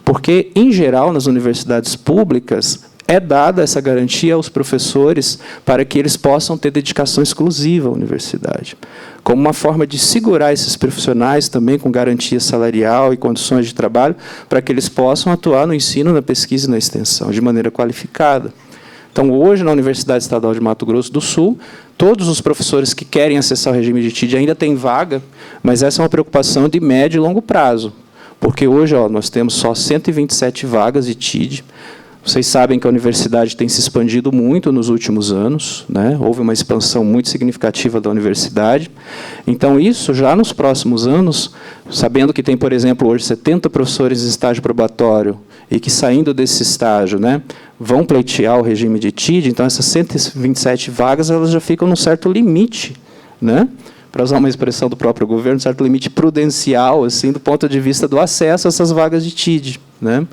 Porque, em geral, nas universidades públicas, é dada essa garantia aos professores para que eles possam ter dedicação exclusiva à universidade, como uma forma de segurar esses profissionais também com garantia salarial e condições de trabalho, para que eles possam atuar no ensino, na pesquisa e na extensão, de maneira qualificada. Então, hoje, na Universidade Estadual de Mato Grosso do Sul, todos os professores que querem acessar o regime de TID ainda têm vaga, mas essa é uma preocupação de médio e longo prazo, porque hoje, ó, nós temos só 127 vagas de TID. Vocês sabem que a universidade tem se expandido muito nos últimos anos, né? Houve uma expansão muito significativa da universidade. Então, isso, já nos próximos anos, sabendo que tem, por exemplo, hoje 70 professores em estágio probatório e que, saindo desse estágio, né, vão pleitear o regime de TID, então, essas 127 vagas elas já ficam num certo limite, né? Para usar uma expressão do próprio governo, um certo limite prudencial, assim, do ponto de vista do acesso a essas vagas de TID, né?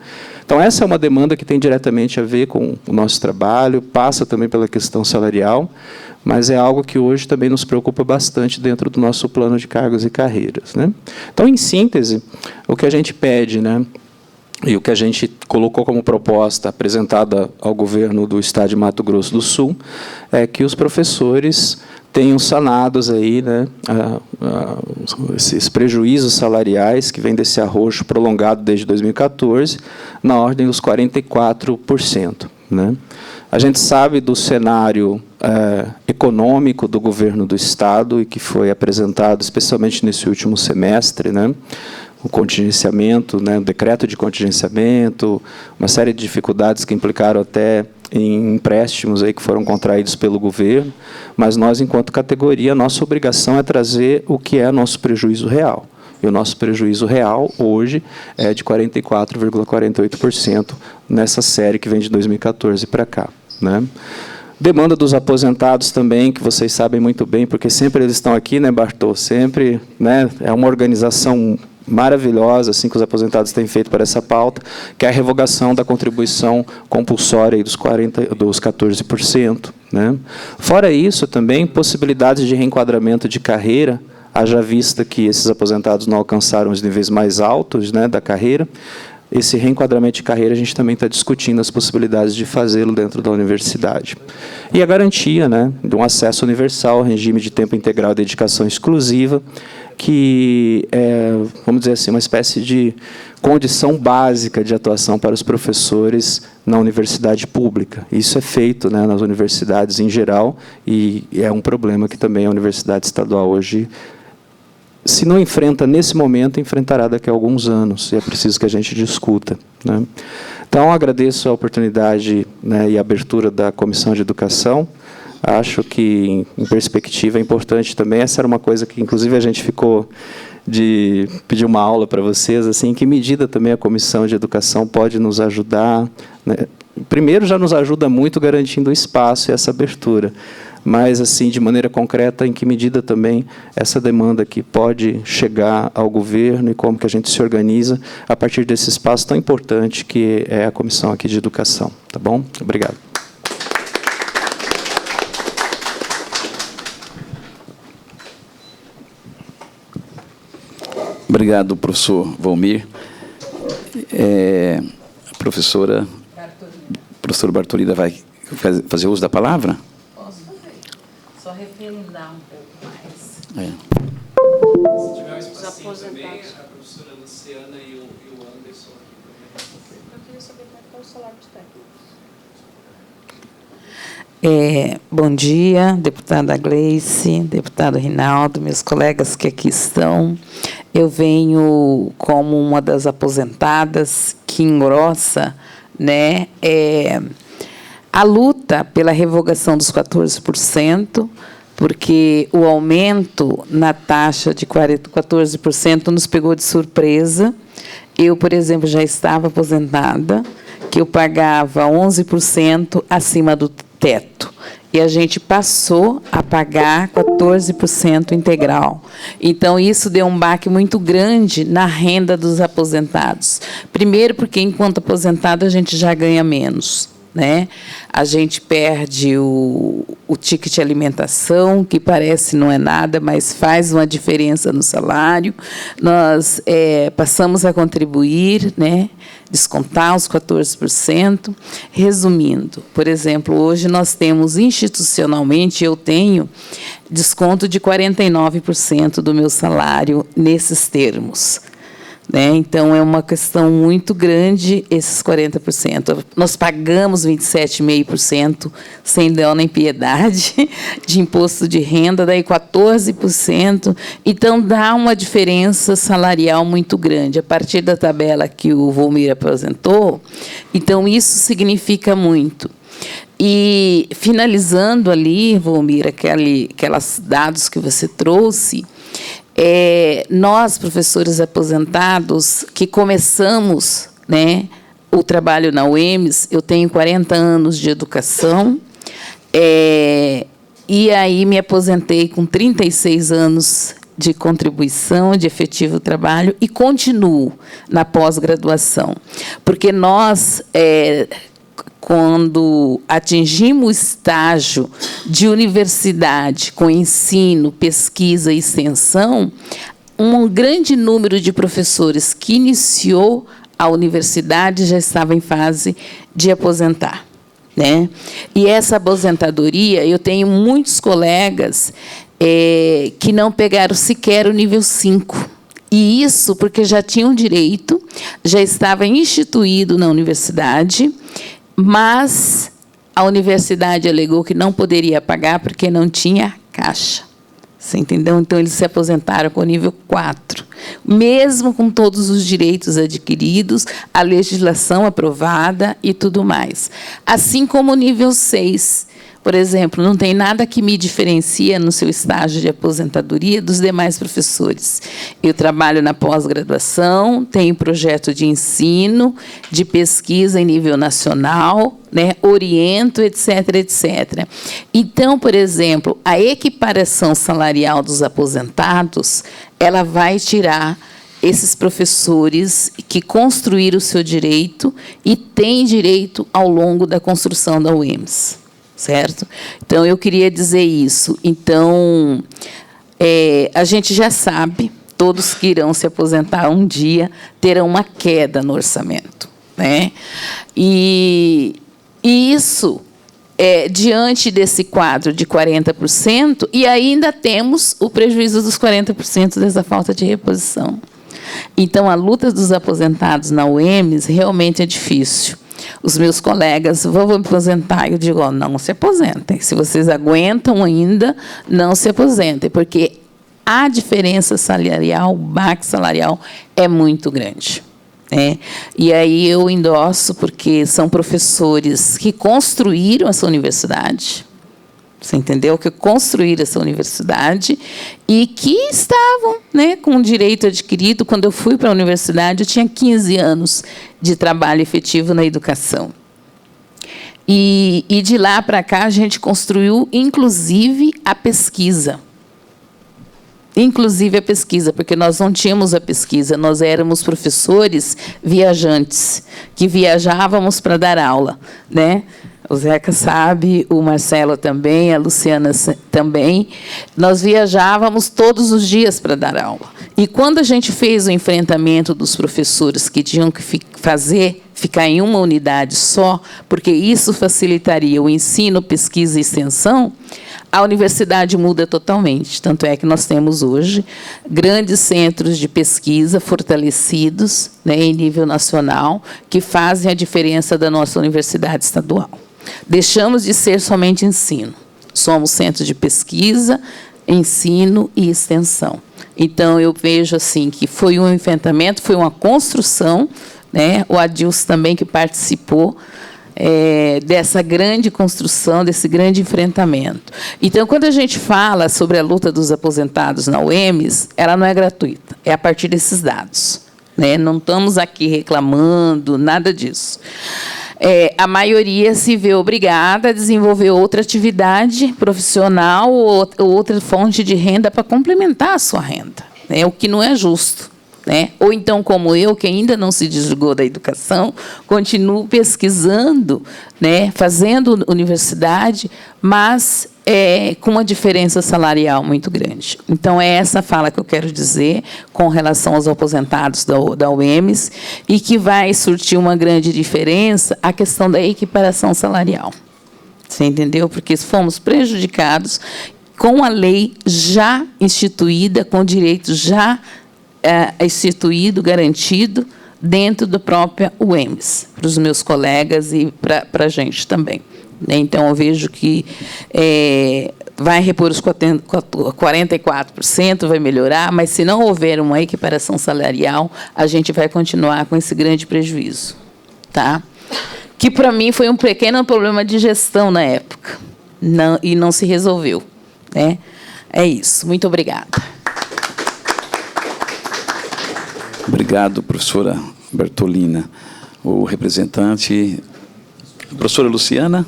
Então, essa é uma demanda que tem diretamente a ver com o nosso trabalho, passa também pela questão salarial, mas é algo que hoje também nos preocupa bastante dentro do nosso plano de cargos e carreiras, né? Então, em síntese, o que a gente pede, né, e o que a gente colocou como proposta apresentada ao governo do Estado de Mato Grosso do Sul é que os professores tenham sanados aí, né, esses prejuízos salariais que vêm desse arroxo prolongado desde 2014, na ordem dos 44%. Né? A gente sabe do cenário econômico do governo do Estado e que foi apresentado especialmente nesse último semestre, né? o contingenciamento, né, o decreto de contingenciamento, uma série de dificuldades que implicaram até em empréstimos aí que foram contraídos pelo governo, mas nós, enquanto categoria, nossa obrigação é trazer o que é nosso prejuízo real. E o nosso prejuízo real, hoje, é de 44,48% nessa série que vem de 2014 para cá, né? Demanda dos aposentados também, que vocês sabem muito bem, porque sempre eles estão aqui, né, Bartô? Sempre, né, é uma organização maravilhosa assim, que os aposentados têm feito para essa pauta, que é a revogação da contribuição compulsória dos 14%. Né? Fora isso, também, possibilidades de reenquadramento de carreira, haja vista que esses aposentados não alcançaram os níveis mais altos, né, da carreira. Esse reenquadramento de carreira, a gente também está discutindo as possibilidades de fazê-lo dentro da universidade. E a garantia, né, de um acesso universal ao regime de tempo integral e dedicação exclusiva, que é, vamos dizer assim, uma espécie de condição básica de atuação para os professores na universidade pública. Isso é feito, né, nas universidades em geral, e é um problema que também a universidade estadual hoje, se não enfrenta nesse momento, enfrentará daqui a alguns anos, e é preciso que a gente discuta, né? Então, agradeço a oportunidade, né, e a abertura da Comissão de Educação. Acho que, em perspectiva, é importante também. Essa era uma coisa que, inclusive, a gente ficou de pedir uma aula para vocês, assim, em que medida também a Comissão de Educação pode nos ajudar, né? Primeiro, já nos ajuda muito garantindo o espaço e essa abertura, mas, assim, de maneira concreta, em que medida também essa demanda aqui pode chegar ao governo e como que a gente se organiza a partir desse espaço tão importante que é a Comissão aqui de Educação. Tá bom? Obrigado. Obrigado, professor Valmir. A professora Bartolida vai fazer uso da palavra? Posso fazer. Só referendar um pouco mais. Se tiver um espacinho também, a professora Luciana e o Anderson. Eu queria saber como é o salário de técnicos. Bom dia, deputada Gleice, deputado Rinaldo, meus colegas que aqui estão. Eu venho como uma das aposentadas que engrossa, né, a luta pela revogação dos 14%, porque o aumento na taxa de 14% nos pegou de surpresa. Eu, por exemplo, já estava aposentada, que eu pagava 11% acima do teto. E a gente passou a pagar 14% integral. Então, isso deu um baque muito grande na renda dos aposentados. Primeiro, porque, enquanto aposentado, a gente já ganha menos, né? A gente perde o ticket alimentação, que parece não é nada, mas faz uma diferença no salário. Nós passamos a contribuir, né? Descontar os 14%. Resumindo, por exemplo, hoje nós temos institucionalmente, eu tenho desconto de 49% do meu salário nesses termos, né? Então, é uma questão muito grande esses 40%. Nós pagamos 27,5%, sem dó nem piedade, de imposto de renda, daí 14%. Então, dá uma diferença salarial muito grande. A partir da tabela que o Valmir apresentou, então, isso significa muito. E, finalizando ali, Valmir, aqueles dados que você trouxe, nós, professores aposentados, que começamos, né, o trabalho na UEMS, eu tenho 40 anos de educação, e aí me aposentei com 36 anos de contribuição, de efetivo trabalho, e continuo na pós-graduação. Porque nós, quando atingimos o estágio de universidade com ensino, pesquisa e extensão, um grande número de professores que iniciou a universidade já estava em fase de aposentar, né? E essa aposentadoria, eu tenho muitos colegas que não pegaram sequer o nível 5. E isso porque já tinham direito, já estava instituído na universidade, mas a universidade alegou que não poderia pagar porque não tinha caixa, Você entendeu? Então, eles se aposentaram com o nível 4. Mesmo com todos os direitos adquiridos, a legislação aprovada e tudo mais. Assim como o nível 6. Por exemplo, não tem nada que me diferencia no seu estágio de aposentadoria dos demais professores. Eu trabalho na pós-graduação, tenho projeto de ensino, de pesquisa em nível nacional, né, oriento, etc., etc. Então, por exemplo, a equiparação salarial dos aposentados, ela vai tirar esses professores que construíram o seu direito e têm direito ao longo da construção da UEMS. Certo? Então, eu queria dizer isso. Então, a gente já sabe, todos que irão se aposentar um dia terão uma queda no orçamento, né? E isso, diante desse quadro de 40%, e ainda temos o prejuízo dos 40% dessa falta de reposição. Então, a luta dos aposentados na UEMS realmente é difícil. Os meus colegas vão aposentar, eu digo, não se aposentem. Se vocês aguentam ainda, não se aposentem, porque a diferença salarial, o baque salarial, é muito grande. Né? E aí eu endosso, porque são professores que construíram essa universidade, você entendeu? Que construíram essa universidade e que estavam, né, com o direito adquirido. Quando eu fui para a universidade, eu tinha 15 anos de trabalho efetivo na educação. E de lá para cá, a gente construiu, inclusive, a pesquisa. Inclusive a pesquisa, porque nós não tínhamos a pesquisa, nós éramos professores viajantes, que viajávamos para dar aula, né? O Zeca sabe, o Marcelo também, a Luciana também. Nós viajávamos todos os dias para dar aula. E quando a gente fez o enfrentamento dos professores que tinham que ficar em uma unidade só, porque isso facilitaria o ensino, pesquisa e extensão, a universidade muda totalmente. Tanto é que nós temos hoje grandes centros de pesquisa fortalecidos, né, em nível nacional, que fazem a diferença da nossa universidade estadual. Deixamos de ser somente ensino. Somos centro de pesquisa, ensino e extensão. Então, eu vejo assim que foi um enfrentamento, foi uma construção, né? O Adilson também que participou dessa grande construção, desse grande enfrentamento. Então, quando a gente fala sobre a luta dos aposentados na UEMS, ela não é gratuita, é a partir desses dados. Né? Não estamos aqui reclamando, nada disso. A maioria se vê obrigada a desenvolver outra atividade profissional ou outra fonte de renda para complementar a sua renda, né? O que não é justo. Né? Ou então, como eu, que ainda não se desligou da educação, continuo pesquisando, né? Fazendo universidade, mas com uma diferença salarial muito grande. Então, é essa fala que eu quero dizer com relação aos aposentados da UEMS e que vai surtir uma grande diferença a questão da equiparação salarial. Você entendeu? Porque fomos prejudicados com a lei já instituída, com o direito já instituído, garantido, dentro da própria UEMS, para os meus colegas e para a gente também. Então, eu vejo que vai repor os 44%, vai melhorar, mas, se não houver uma equiparação salarial, a gente vai continuar com esse grande prejuízo. Tá? Que, para mim, foi um pequeno problema de gestão na época, e não se resolveu. Né? É isso. Muito obrigada. Obrigado, professora Bertolina. O representante, professora Luciana.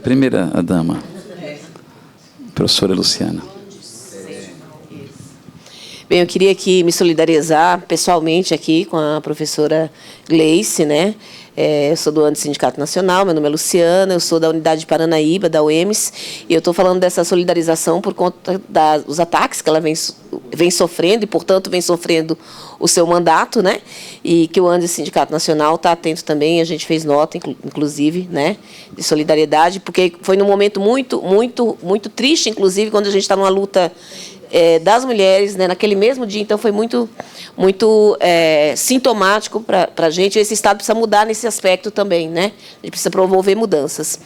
Primeira a dama. Professora Luciana. Bem, eu queria aqui me solidarizar pessoalmente aqui com a professora Gleice, né? Eu sou do Antissindicato Nacional, meu nome é Luciana, eu sou da unidade de Paranaíba, da UEMS, e eu estou falando dessa solidarização por conta dos ataques que ela vem sofrendo, e, portanto, vem sofrendo o seu mandato, né? E que o Antissindicato Nacional está atento também, a gente fez nota, inclusive, né, de solidariedade, porque foi num momento muito, muito, muito triste, inclusive, quando a gente está numa luta das mulheres, né, naquele mesmo dia. Então, foi muito, muito sintomático para a gente. Esse Estado precisa mudar nesse aspecto também, né? A gente precisa promover mudanças.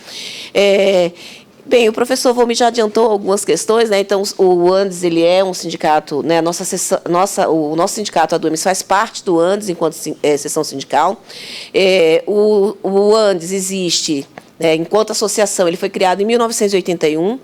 Bem, o professor Volmir já adiantou algumas questões, né? Então, o ANDES, ele é um sindicato, né? O nosso sindicato, a ADUEMES, faz parte do ANDES enquanto seção sindical. O ANDES existe, enquanto associação, ele foi criado em 1981,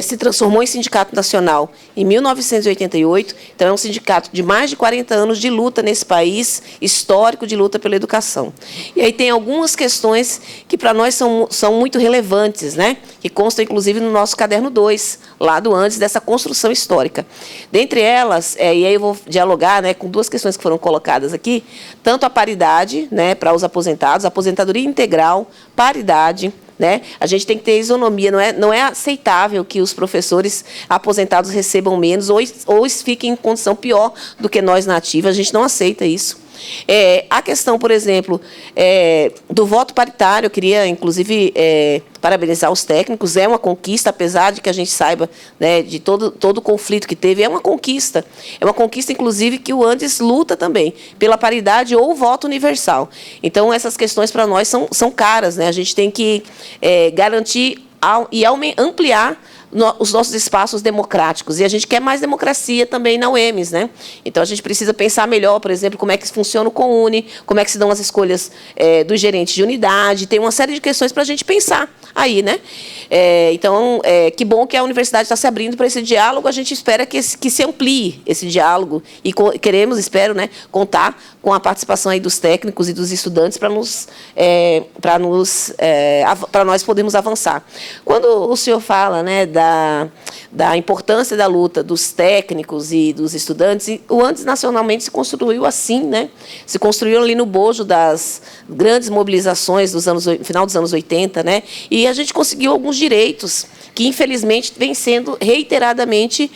se transformou em sindicato nacional em 1988, então é um sindicato de mais de 40 anos de luta nesse país, histórico de luta pela educação. E aí tem algumas questões que para nós são muito relevantes, né? Que constam, inclusive, no nosso caderno 2, lá do antes dessa construção histórica. Dentre elas, e aí eu vou dialogar, né, com duas questões que foram colocadas aqui, tanto a paridade, né, para os aposentados, aposentadoria integral, paridade, né? A gente tem que ter isonomia, não é aceitável que os professores aposentados recebam menos ou fiquem em condição pior do que nós na ativa, a gente não aceita isso. A questão, por exemplo, do voto paritário, eu queria, inclusive, parabenizar os técnicos, é uma conquista, apesar de que a gente saiba, né, de todo o conflito que teve, é uma conquista, inclusive, que o ANDES luta também, pela paridade ou voto universal. Então, essas questões, para nós, são caras, né? A gente tem que garantir e ampliar os nossos espaços democráticos. E a gente quer mais democracia também na UEMS, né? Então, a gente precisa pensar melhor, por exemplo, como é que funciona o COUNE, como é que se dão as escolhas dos gerentes de unidade. Tem uma série de questões para a gente pensar aí, né? Então, que bom que a universidade está se abrindo para esse diálogo. A gente espera que se amplie esse diálogo e espero, né, contar com a participação aí dos técnicos e dos estudantes para nós podermos avançar. Quando o senhor fala, né, da importância da luta dos técnicos e dos estudantes, o ANDES nacionalmente se construiu assim, né? Se construiu ali no bojo das grandes mobilizações final dos anos 80, né? E a gente conseguiu alguns direitos que, infelizmente, vêm sendo reiteradamente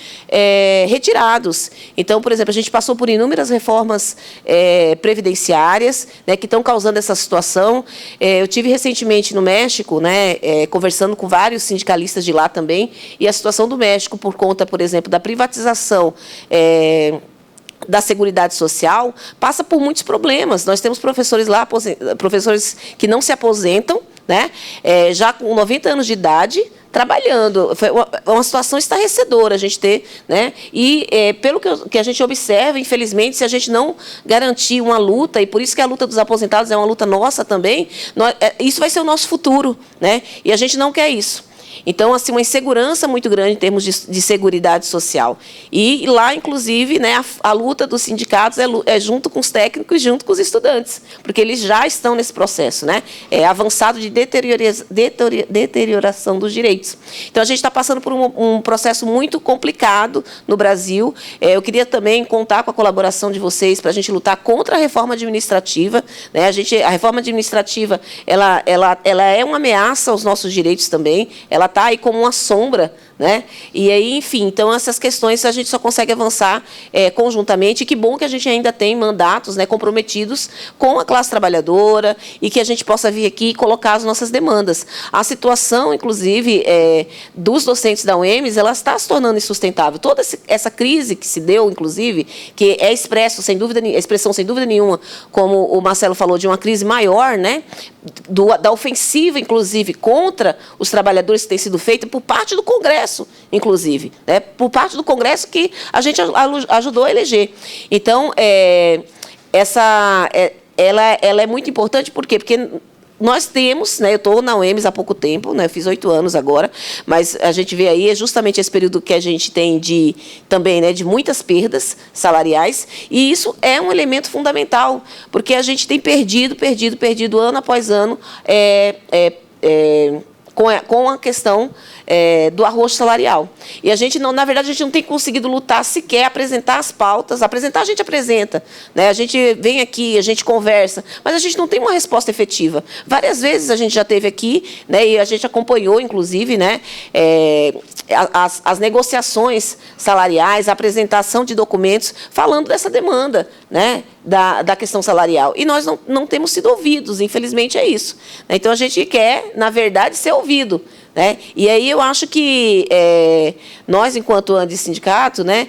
retirados. Então, por exemplo, a gente passou por inúmeras reformas previdenciárias, né, que estão causando essa situação. Eu tive recentemente no México, né, conversando com vários sindicalistas de lá também, e a situação do México, por conta, por exemplo, da privatização da Seguridade Social, passa por muitos problemas. Nós temos professores lá, professores que não se aposentam, né, já com 90 anos de idade, trabalhando. Foi uma situação estarrecedora a gente ter, né? E, pelo que a gente observa, infelizmente, se a gente não garantir uma luta, e por isso que a luta dos aposentados é uma luta nossa também, isso vai ser o nosso futuro, né? E a gente não quer isso. Então, assim, uma insegurança muito grande em termos de seguridade social. E lá, inclusive, né, a luta dos sindicatos é junto com os técnicos e junto com os estudantes, porque eles já estão nesse processo, né, avançado de deterioração dos direitos. Então, a gente está passando por um processo muito complicado no Brasil. Eu queria também contar com a colaboração de vocês para a gente lutar contra a reforma administrativa, né? A reforma administrativa ela é uma ameaça aos nossos direitos também, ela está aí como uma sombra, né? E aí, enfim, então essas questões a gente só consegue avançar conjuntamente. E que bom que a gente ainda tem mandatos, né, comprometidos com a classe trabalhadora e que a gente possa vir aqui e colocar as nossas demandas. A situação, inclusive, dos docentes da UEMS, ela está se tornando insustentável. Toda essa crise que se deu, inclusive, que é expressão sem dúvida nenhuma, como o Marcelo falou, de uma crise maior, né, da ofensiva, inclusive, contra os trabalhadores que tem sido feita por parte do Congresso, inclusive, né, por parte do Congresso que a gente ajudou a eleger. Então, ela é muito importante, por quê? Porque nós temos, né, eu estou na UEMS há pouco tempo, né, eu fiz 8 anos agora, mas a gente vê aí justamente esse período que a gente tem também, né, de muitas perdas salariais, e isso é um elemento fundamental, porque a gente tem perdido ano após ano com a questão do arroxo salarial. E a gente não, na verdade, a gente não tem conseguido lutar sequer, apresentar as pautas. Apresentar, a gente apresenta, né? A gente vem aqui, a gente conversa, mas a gente não tem uma resposta efetiva. Várias vezes a gente já esteve aqui, né, e a gente acompanhou, inclusive, né, as negociações salariais, a apresentação de documentos falando dessa demanda, né, da questão salarial. E nós não temos sido ouvidos, infelizmente é isso. Então, a gente quer, na verdade, ser ouvido, né? E aí eu acho que nós, enquanto sindicato, né,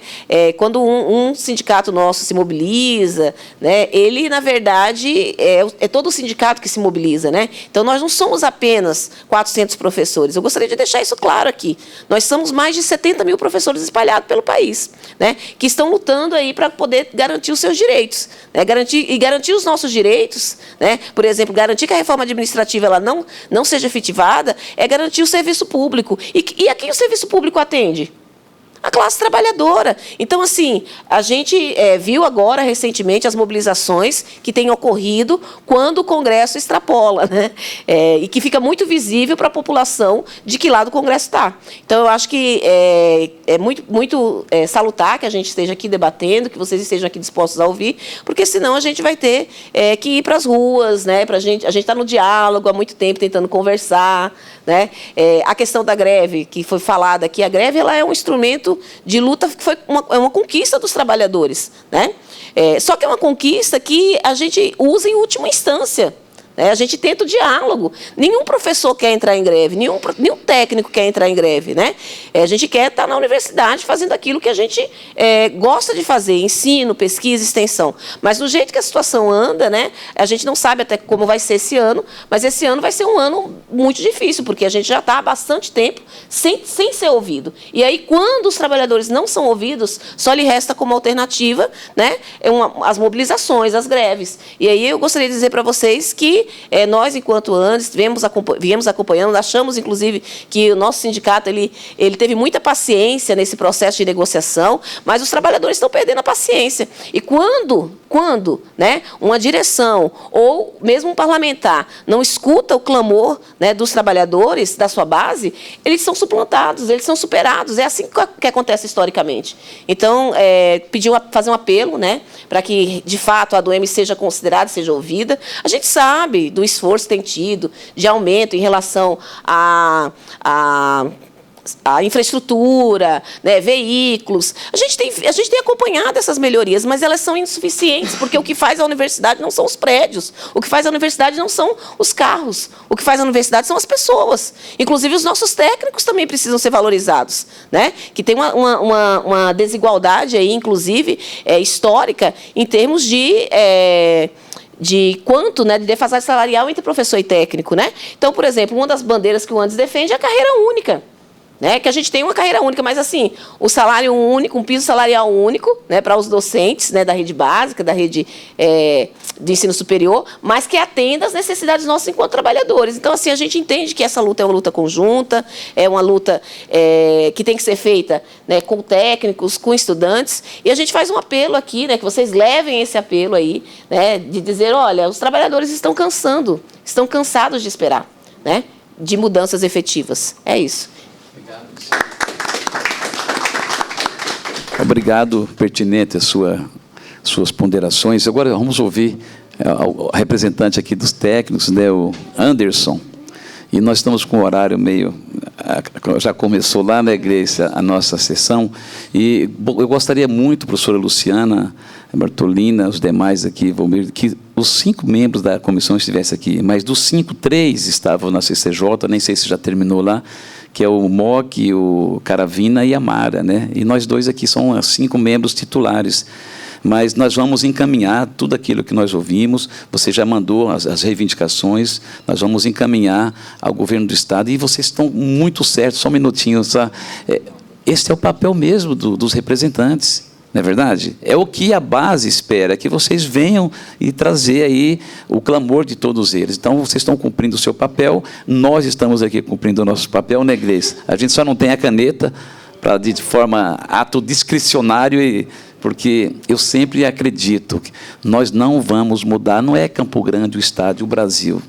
quando um sindicato nosso se mobiliza, né, ele, na verdade, é todo o sindicato que se mobiliza. Né? Então, nós não somos apenas 400 professores. Eu gostaria de deixar isso claro aqui. Nós somos mais de 70 mil professores espalhados pelo país, né, que estão lutando aí para poder garantir os seus direitos, né, garantir os nossos direitos. Né? Por exemplo, garantir que a reforma administrativa ela não seja efetivada é garantir o serviço público. E a quem o serviço público atende? A classe trabalhadora. Então, assim, a gente viu agora, recentemente, as mobilizações que têm ocorrido quando o Congresso extrapola, né? E que fica muito visível para a população de que lado o Congresso está. Então, eu acho que é muito salutar que a gente esteja aqui debatendo, que vocês estejam aqui dispostos a ouvir, porque, senão, a gente vai ter que ir para as ruas, né? A gente está no diálogo há muito tempo, tentando conversar. Né? A questão da greve, que foi falada aqui, a greve ela é um instrumento de luta que foi uma conquista dos trabalhadores. Né? Só que é uma conquista que a gente usa em última instância. A gente tenta o diálogo. Nenhum professor quer entrar em greve, nenhum técnico quer entrar em greve. Né? A gente quer estar na universidade fazendo aquilo que a gente gosta de fazer, ensino, pesquisa, extensão. Mas do jeito que a situação anda, né, a gente não sabe até como vai ser esse ano, mas esse ano vai ser um ano muito difícil, porque a gente já está há bastante tempo sem ser ouvido. E aí, quando os trabalhadores não são ouvidos, só lhe resta como alternativa, né, as mobilizações, as greves. E aí eu gostaria de dizer para vocês que nós, enquanto ANDES, viemos acompanhando, achamos, inclusive, que o nosso sindicato ele teve muita paciência nesse processo de negociação, mas os trabalhadores estão perdendo a paciência. E quando né, uma direção ou mesmo um parlamentar não escuta o clamor, né, dos trabalhadores, da sua base, eles são suplantados, eles são superados. É assim que acontece historicamente. Então, fazer um apelo, né, para que, de fato, a ADUEMES seja considerada, seja ouvida. A gente sabe do esforço que tem tido de aumento em relação à infraestrutura, né, veículos. A gente tem acompanhado essas melhorias, mas elas são insuficientes, porque o que faz a universidade não são os prédios, o que faz a universidade não são os carros, o que faz a universidade são as pessoas. Inclusive, os nossos técnicos também precisam ser valorizados, né? Que tem uma desigualdade aí, inclusive, histórica, em termos de quanto, né, de defasagem salarial entre professor e técnico. Né? Então, por exemplo, uma das bandeiras que o ANDES defende é a carreira única. Né, que a gente tem uma carreira única, mas assim, o salário único, um piso salarial único, né, para os docentes, né, da rede básica, da rede de ensino superior, mas que atenda às necessidades nossas enquanto trabalhadores. Então, assim, a gente entende que essa luta é uma luta conjunta, é uma luta que tem que ser feita, né, com técnicos, com estudantes, e a gente faz um apelo aqui, né, que vocês levem esse apelo aí, né, de dizer, olha, os trabalhadores estão cansados de esperar, né, de mudanças efetivas. É isso. Obrigado, pertinente as suas ponderações. Agora vamos ouvir o representante aqui dos técnicos, né, o Anderson. E nós estamos com o horário meio... Já começou lá, né, Gleice, a nossa sessão. E eu gostaria muito, professora Luciana, Bartolina, os demais aqui, Valmir, que os 5 membros da comissão estivessem aqui. Mas dos 5, 3 estavam na CCJ, nem sei se já terminou lá, que é o MOC, o Caravina e a Mara, né? E nós 2 aqui são 5 membros titulares. Mas nós vamos encaminhar tudo aquilo que nós ouvimos, você já mandou as reivindicações, nós vamos encaminhar ao governo do Estado, e vocês estão muito certos, só um minutinho. Esse é o papel mesmo dos representantes. Não é verdade? É o que a base espera, que vocês venham e trazer aí o clamor de todos eles. Então, vocês estão cumprindo o seu papel, nós estamos aqui cumprindo o nosso papel, né, Gleice? A gente só não tem a caneta para, de forma, ato discricionário, porque eu sempre acredito que nós não vamos mudar, não é Campo Grande o Estado, o Brasil,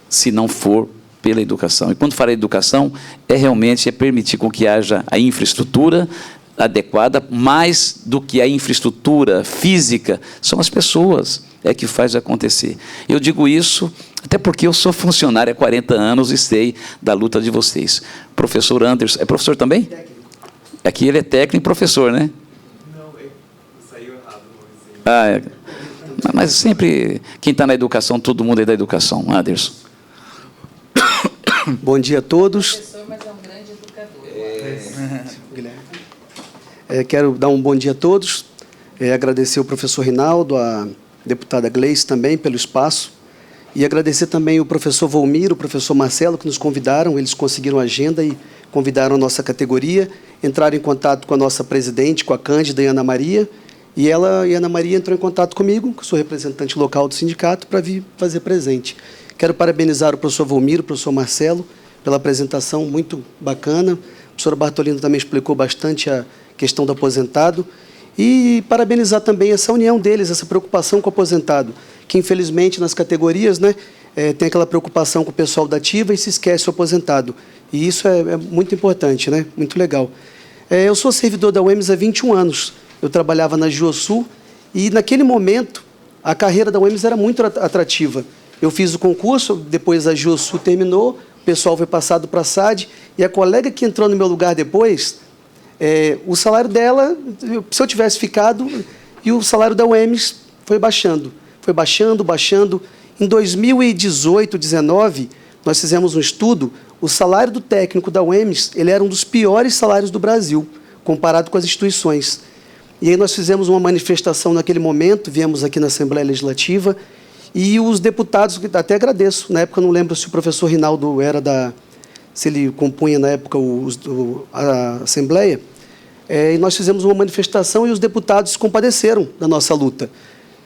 se não for pela educação. E quando falo educação, realmente permitir com que haja a infraestrutura adequada, mais do que a infraestrutura física, são as pessoas que faz acontecer. Eu digo isso até porque eu sou funcionário há 40 anos e sei da luta de vocês. Professor Anderson, é professor também? Técnico. Aqui ele é técnico e professor, né? Não, saiu errado. Mas sempre, quem está na educação, todo mundo é da educação, Anderson. Bom dia a todos. Professor, mas é um grande educador. Quero dar um bom dia a todos. Agradecer o professor Rinaldo, a deputada Gleice também pelo espaço. E agradecer também o professor Volmir, o professor Marcelo, que nos convidaram. Eles conseguiram a agenda e convidaram a nossa categoria. Entraram em contato com a nossa presidente, com a Cândida e a Ana Maria. E a Ana Maria entrou em contato comigo, que sou representante local do sindicato, para vir fazer presente. Quero parabenizar o professor Volmir, o professor Marcelo, pela apresentação muito bacana. O professor Bartolino também explicou bastante a questão do aposentado. E parabenizar também essa união deles, essa preocupação com o aposentado, que infelizmente nas categorias, né, tem aquela preocupação com o pessoal da ativa e se esquece o aposentado. E isso é muito importante, né, muito legal. Eu sou servidor da UEMS há 21 anos. Eu trabalhava na GeoSul e, naquele momento, a carreira da UEMS era muito atrativa. Eu fiz o concurso, depois a GeoSul terminou, o pessoal foi passado para a SAD, e a colega que entrou no meu lugar depois, o salário dela, se eu tivesse ficado, e o salário da UEMS foi baixando. Foi baixando. Em 2018, 2019, nós fizemos um estudo, o salário do técnico da UEMS, ele era um dos piores salários do Brasil, comparado com as instituições. E aí nós fizemos uma manifestação naquele momento, viemos aqui na Assembleia Legislativa, e os deputados, até agradeço, na época eu não lembro se o professor Rinaldo se ele compunha na época a Assembleia, e nós fizemos uma manifestação e os deputados se compadeceram da nossa luta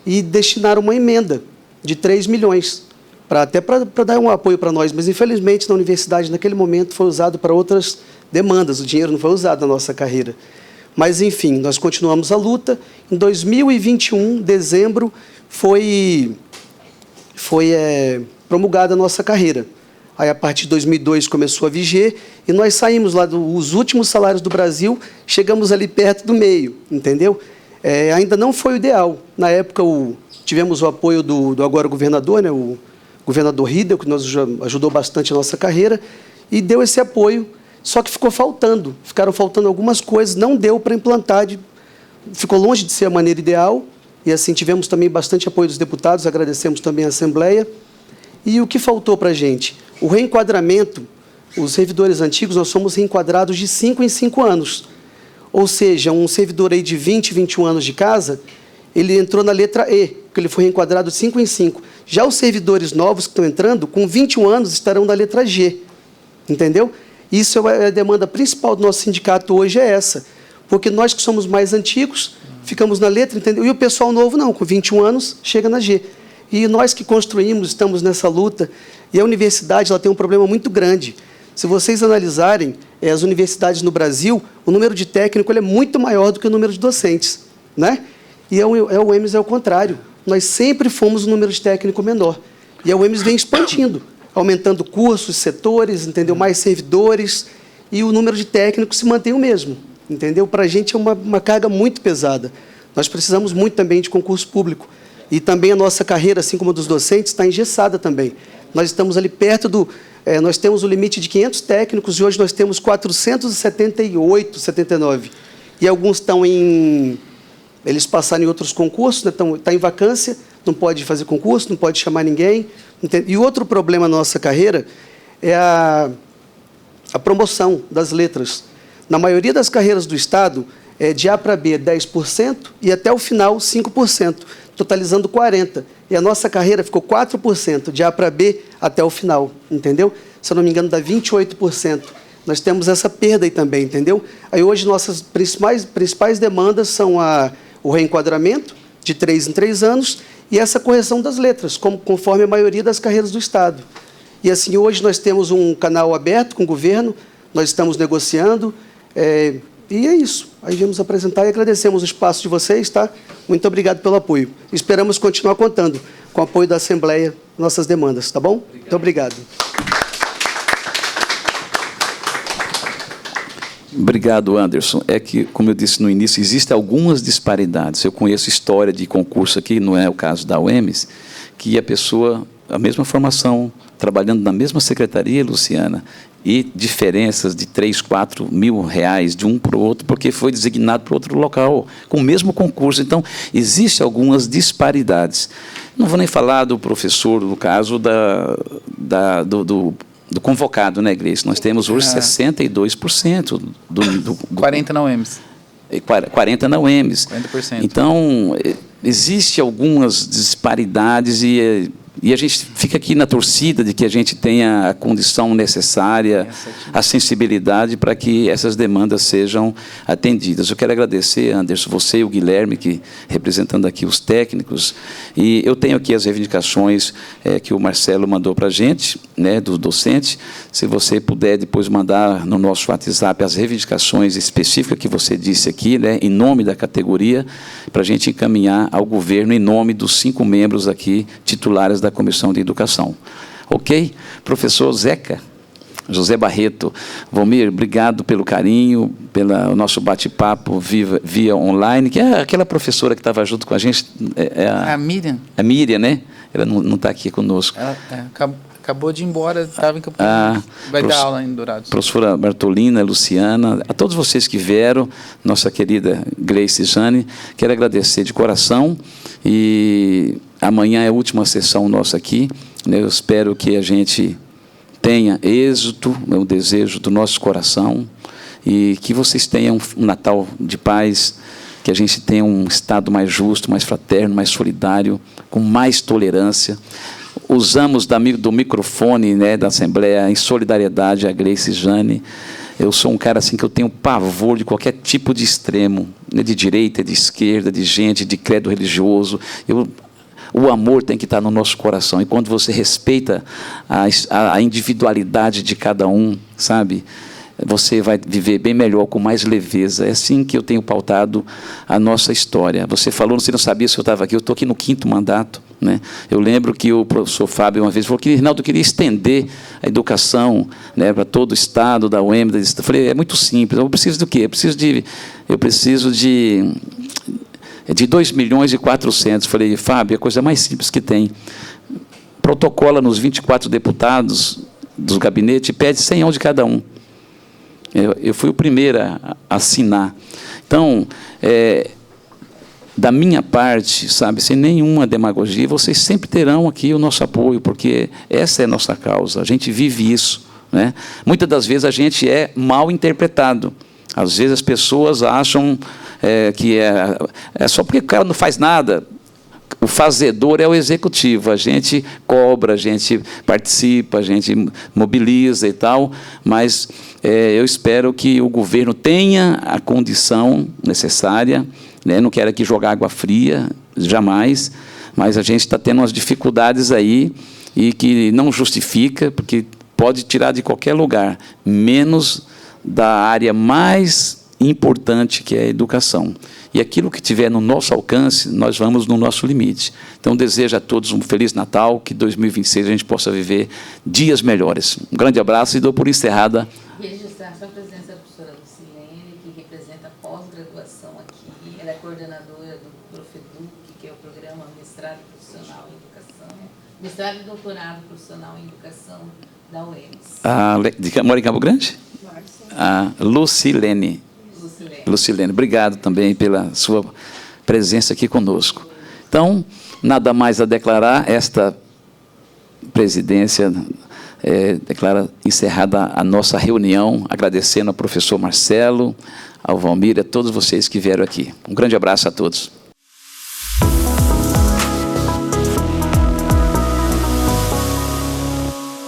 e destinaram uma emenda de 3 milhões, até para dar um apoio para nós, mas infelizmente na universidade naquele momento foi usado para outras demandas, o dinheiro não foi usado na nossa carreira. Mas, enfim, nós continuamos a luta. Em 2021, dezembro, foi promulgada a nossa carreira. Aí, a partir de 2002, começou a viger, e nós saímos lá dos últimos salários do Brasil, chegamos ali perto do meio, entendeu? Ainda não foi o ideal. Na época, tivemos o apoio do agora governador, né, o governador Riedel, que nos ajudou bastante a nossa carreira, e deu esse apoio. Só que ficaram faltando algumas coisas, não deu para implantar, ficou longe de ser a maneira ideal, e assim tivemos também bastante apoio dos deputados, agradecemos também a Assembleia. E o que faltou para a gente? O reenquadramento, os servidores antigos, nós somos reenquadrados de 5 em 5 anos. Ou seja, um servidor aí de 20, 21 anos de casa, ele entrou na letra E, porque ele foi reenquadrado de 5 em 5. Já os servidores novos que estão entrando, com 21 anos, estarão na letra G. Entendeu? Isso é a demanda principal do nosso sindicato hoje, é essa. Porque nós que somos mais antigos, ficamos na letra, entendeu? E o pessoal novo não, com 21 anos, chega na G. E nós que construímos, estamos nessa luta. E a universidade ela tem um problema muito grande. Se vocês analisarem as universidades no Brasil, o número de técnico ele é muito maior do que o número de docentes, né? E a UEMS é o contrário. Nós sempre fomos um número de técnico menor. E a UEMS vem expandindo, aumentando cursos, setores, entendeu? Mais servidores, e o número de técnicos se mantém o mesmo, entendeu? Para a gente é uma carga muito pesada. Nós precisamos muito também de concurso público. E também a nossa carreira, assim como a dos docentes, está engessada também. Nós estamos ali perto nós temos o limite de 500 técnicos e hoje nós temos 478, 79. E alguns estão eles passaram em outros concursos, né? Está em vacância, não pode fazer concurso, não pode chamar ninguém. E outro problema na nossa carreira é a promoção das letras. Na maioria das carreiras do Estado, de A para B 10% e até o final 5%, totalizando 40%. E a nossa carreira ficou 4%, de A para B até o final, entendeu? Se eu não me engano, dá 28%. Nós temos essa perda aí também, entendeu? Aí hoje nossas principais demandas são o reenquadramento, de 3 em 3 anos, e essa correção das letras, conforme a maioria das carreiras do Estado. E assim, hoje nós temos um canal aberto com o governo, nós estamos negociando, e é isso. Aí viemos apresentar e agradecemos o espaço de vocês, tá? Muito obrigado pelo apoio. Esperamos continuar contando com o apoio da Assembleia, nossas demandas, tá bom? Muito obrigado. Obrigado, Anderson. É que, como eu disse no início, existem algumas disparidades. Eu conheço história de concurso aqui, não é o caso da UEMS, que a pessoa, a mesma formação, trabalhando na mesma secretaria, Luciana, e diferenças de 3, 4 mil reais de um para o outro, porque foi designado para outro local, com o mesmo concurso. Então, existem algumas disparidades. Não vou nem falar do professor, no caso do convocado, né, Gleice? Nós temos hoje 62% do 40 na UEMS. 40 na UEMS. 40%. Então, existe algumas disparidades e a gente fica aqui na torcida de que a gente tenha a condição necessária, a sensibilidade para que essas demandas sejam atendidas. Eu quero agradecer, Anderson, você e o Guilherme, que representando aqui os técnicos, e eu tenho aqui as reivindicações que o Marcelo mandou para a gente, né, do docente. Se você puder depois mandar no nosso WhatsApp as reivindicações específicas que você disse aqui, né, em nome da categoria, para a gente encaminhar ao governo em nome dos 5 membros aqui titulares da Comissão de Educação. Ok? Professor Zeca, José Barreto, Valmir, obrigado pelo carinho, pelo nosso bate-papo via online, que é aquela professora que estava junto com a gente. A Miriam. A Miriam, né? Ela não está aqui conosco. Ela acabou de ir embora, estava em Campo Grande. Vai dar aula em Dourados. Professora Bartolina, Luciana, a todos vocês que vieram, nossa querida Gleice e Jane, quero agradecer de coração. E amanhã é a última sessão nossa aqui, né? Eu espero que a gente tenha êxito, é o desejo do nosso coração, e que vocês tenham um Natal de paz, que a gente tenha um Estado mais justo, mais fraterno, mais solidário, com mais tolerância. Usamos do microfone, né, da Assembleia em solidariedade a Gleice e Jane. Eu sou um cara assim que eu tenho pavor de qualquer tipo de extremo, né, de direita, de esquerda, de gente, de credo religioso. O amor tem que estar no nosso coração. E quando você respeita a individualidade de cada um, sabe, você vai viver bem melhor, com mais leveza. É assim que eu tenho pautado a nossa história. Você falou, você não sabia se eu estava aqui, eu estou aqui no 5º mandato. Né? Eu lembro que o professor Fábio uma vez falou que Reinaldo queria estender a educação, né, para todo o estado da UEMS. Eu falei, é muito simples, eu preciso do quê? Eu preciso de 2.400.000. Falei, Fábio, é a coisa mais simples que tem. Protocola nos 24 deputados do gabinete e pede 100 de cada um. Eu fui o primeiro a assinar. Então, da minha parte, sabe, sem nenhuma demagogia, vocês sempre terão aqui o nosso apoio, porque essa é a nossa causa, a gente vive isso. Né? Muitas das vezes a gente é mal interpretado. Às vezes as pessoas acham que é só porque o cara não faz nada. O fazedor é o executivo, a gente cobra, a gente participa, a gente mobiliza e tal, mas eu espero que o governo tenha a condição necessária, né? Não quero aqui jogar água fria, jamais, mas a gente está tendo umas dificuldades aí e que não justifica, porque pode tirar de qualquer lugar, menos da área mais importante, que é a educação. E aquilo que tiver no nosso alcance, nós vamos no nosso limite. Então, desejo a todos um Feliz Natal, que 2026 a gente possa viver dias melhores. Um grande abraço e dou por encerrada. Registrar sua presença da professora Lucilene, que representa a pós-graduação aqui. Ela é coordenadora do Profeduc, que é o programa Mestrado Profissional em Educação, Mestrado e Doutorado Profissional em Educação da UEMS. Mora em Campo Grande? A Lucilene. Lucilene, obrigado também pela sua presença aqui conosco. Então, nada mais a declarar, esta presidência declara encerrada a nossa reunião, agradecendo ao professor Marcelo, ao Valmir, a todos vocês que vieram aqui. Um grande abraço a todos.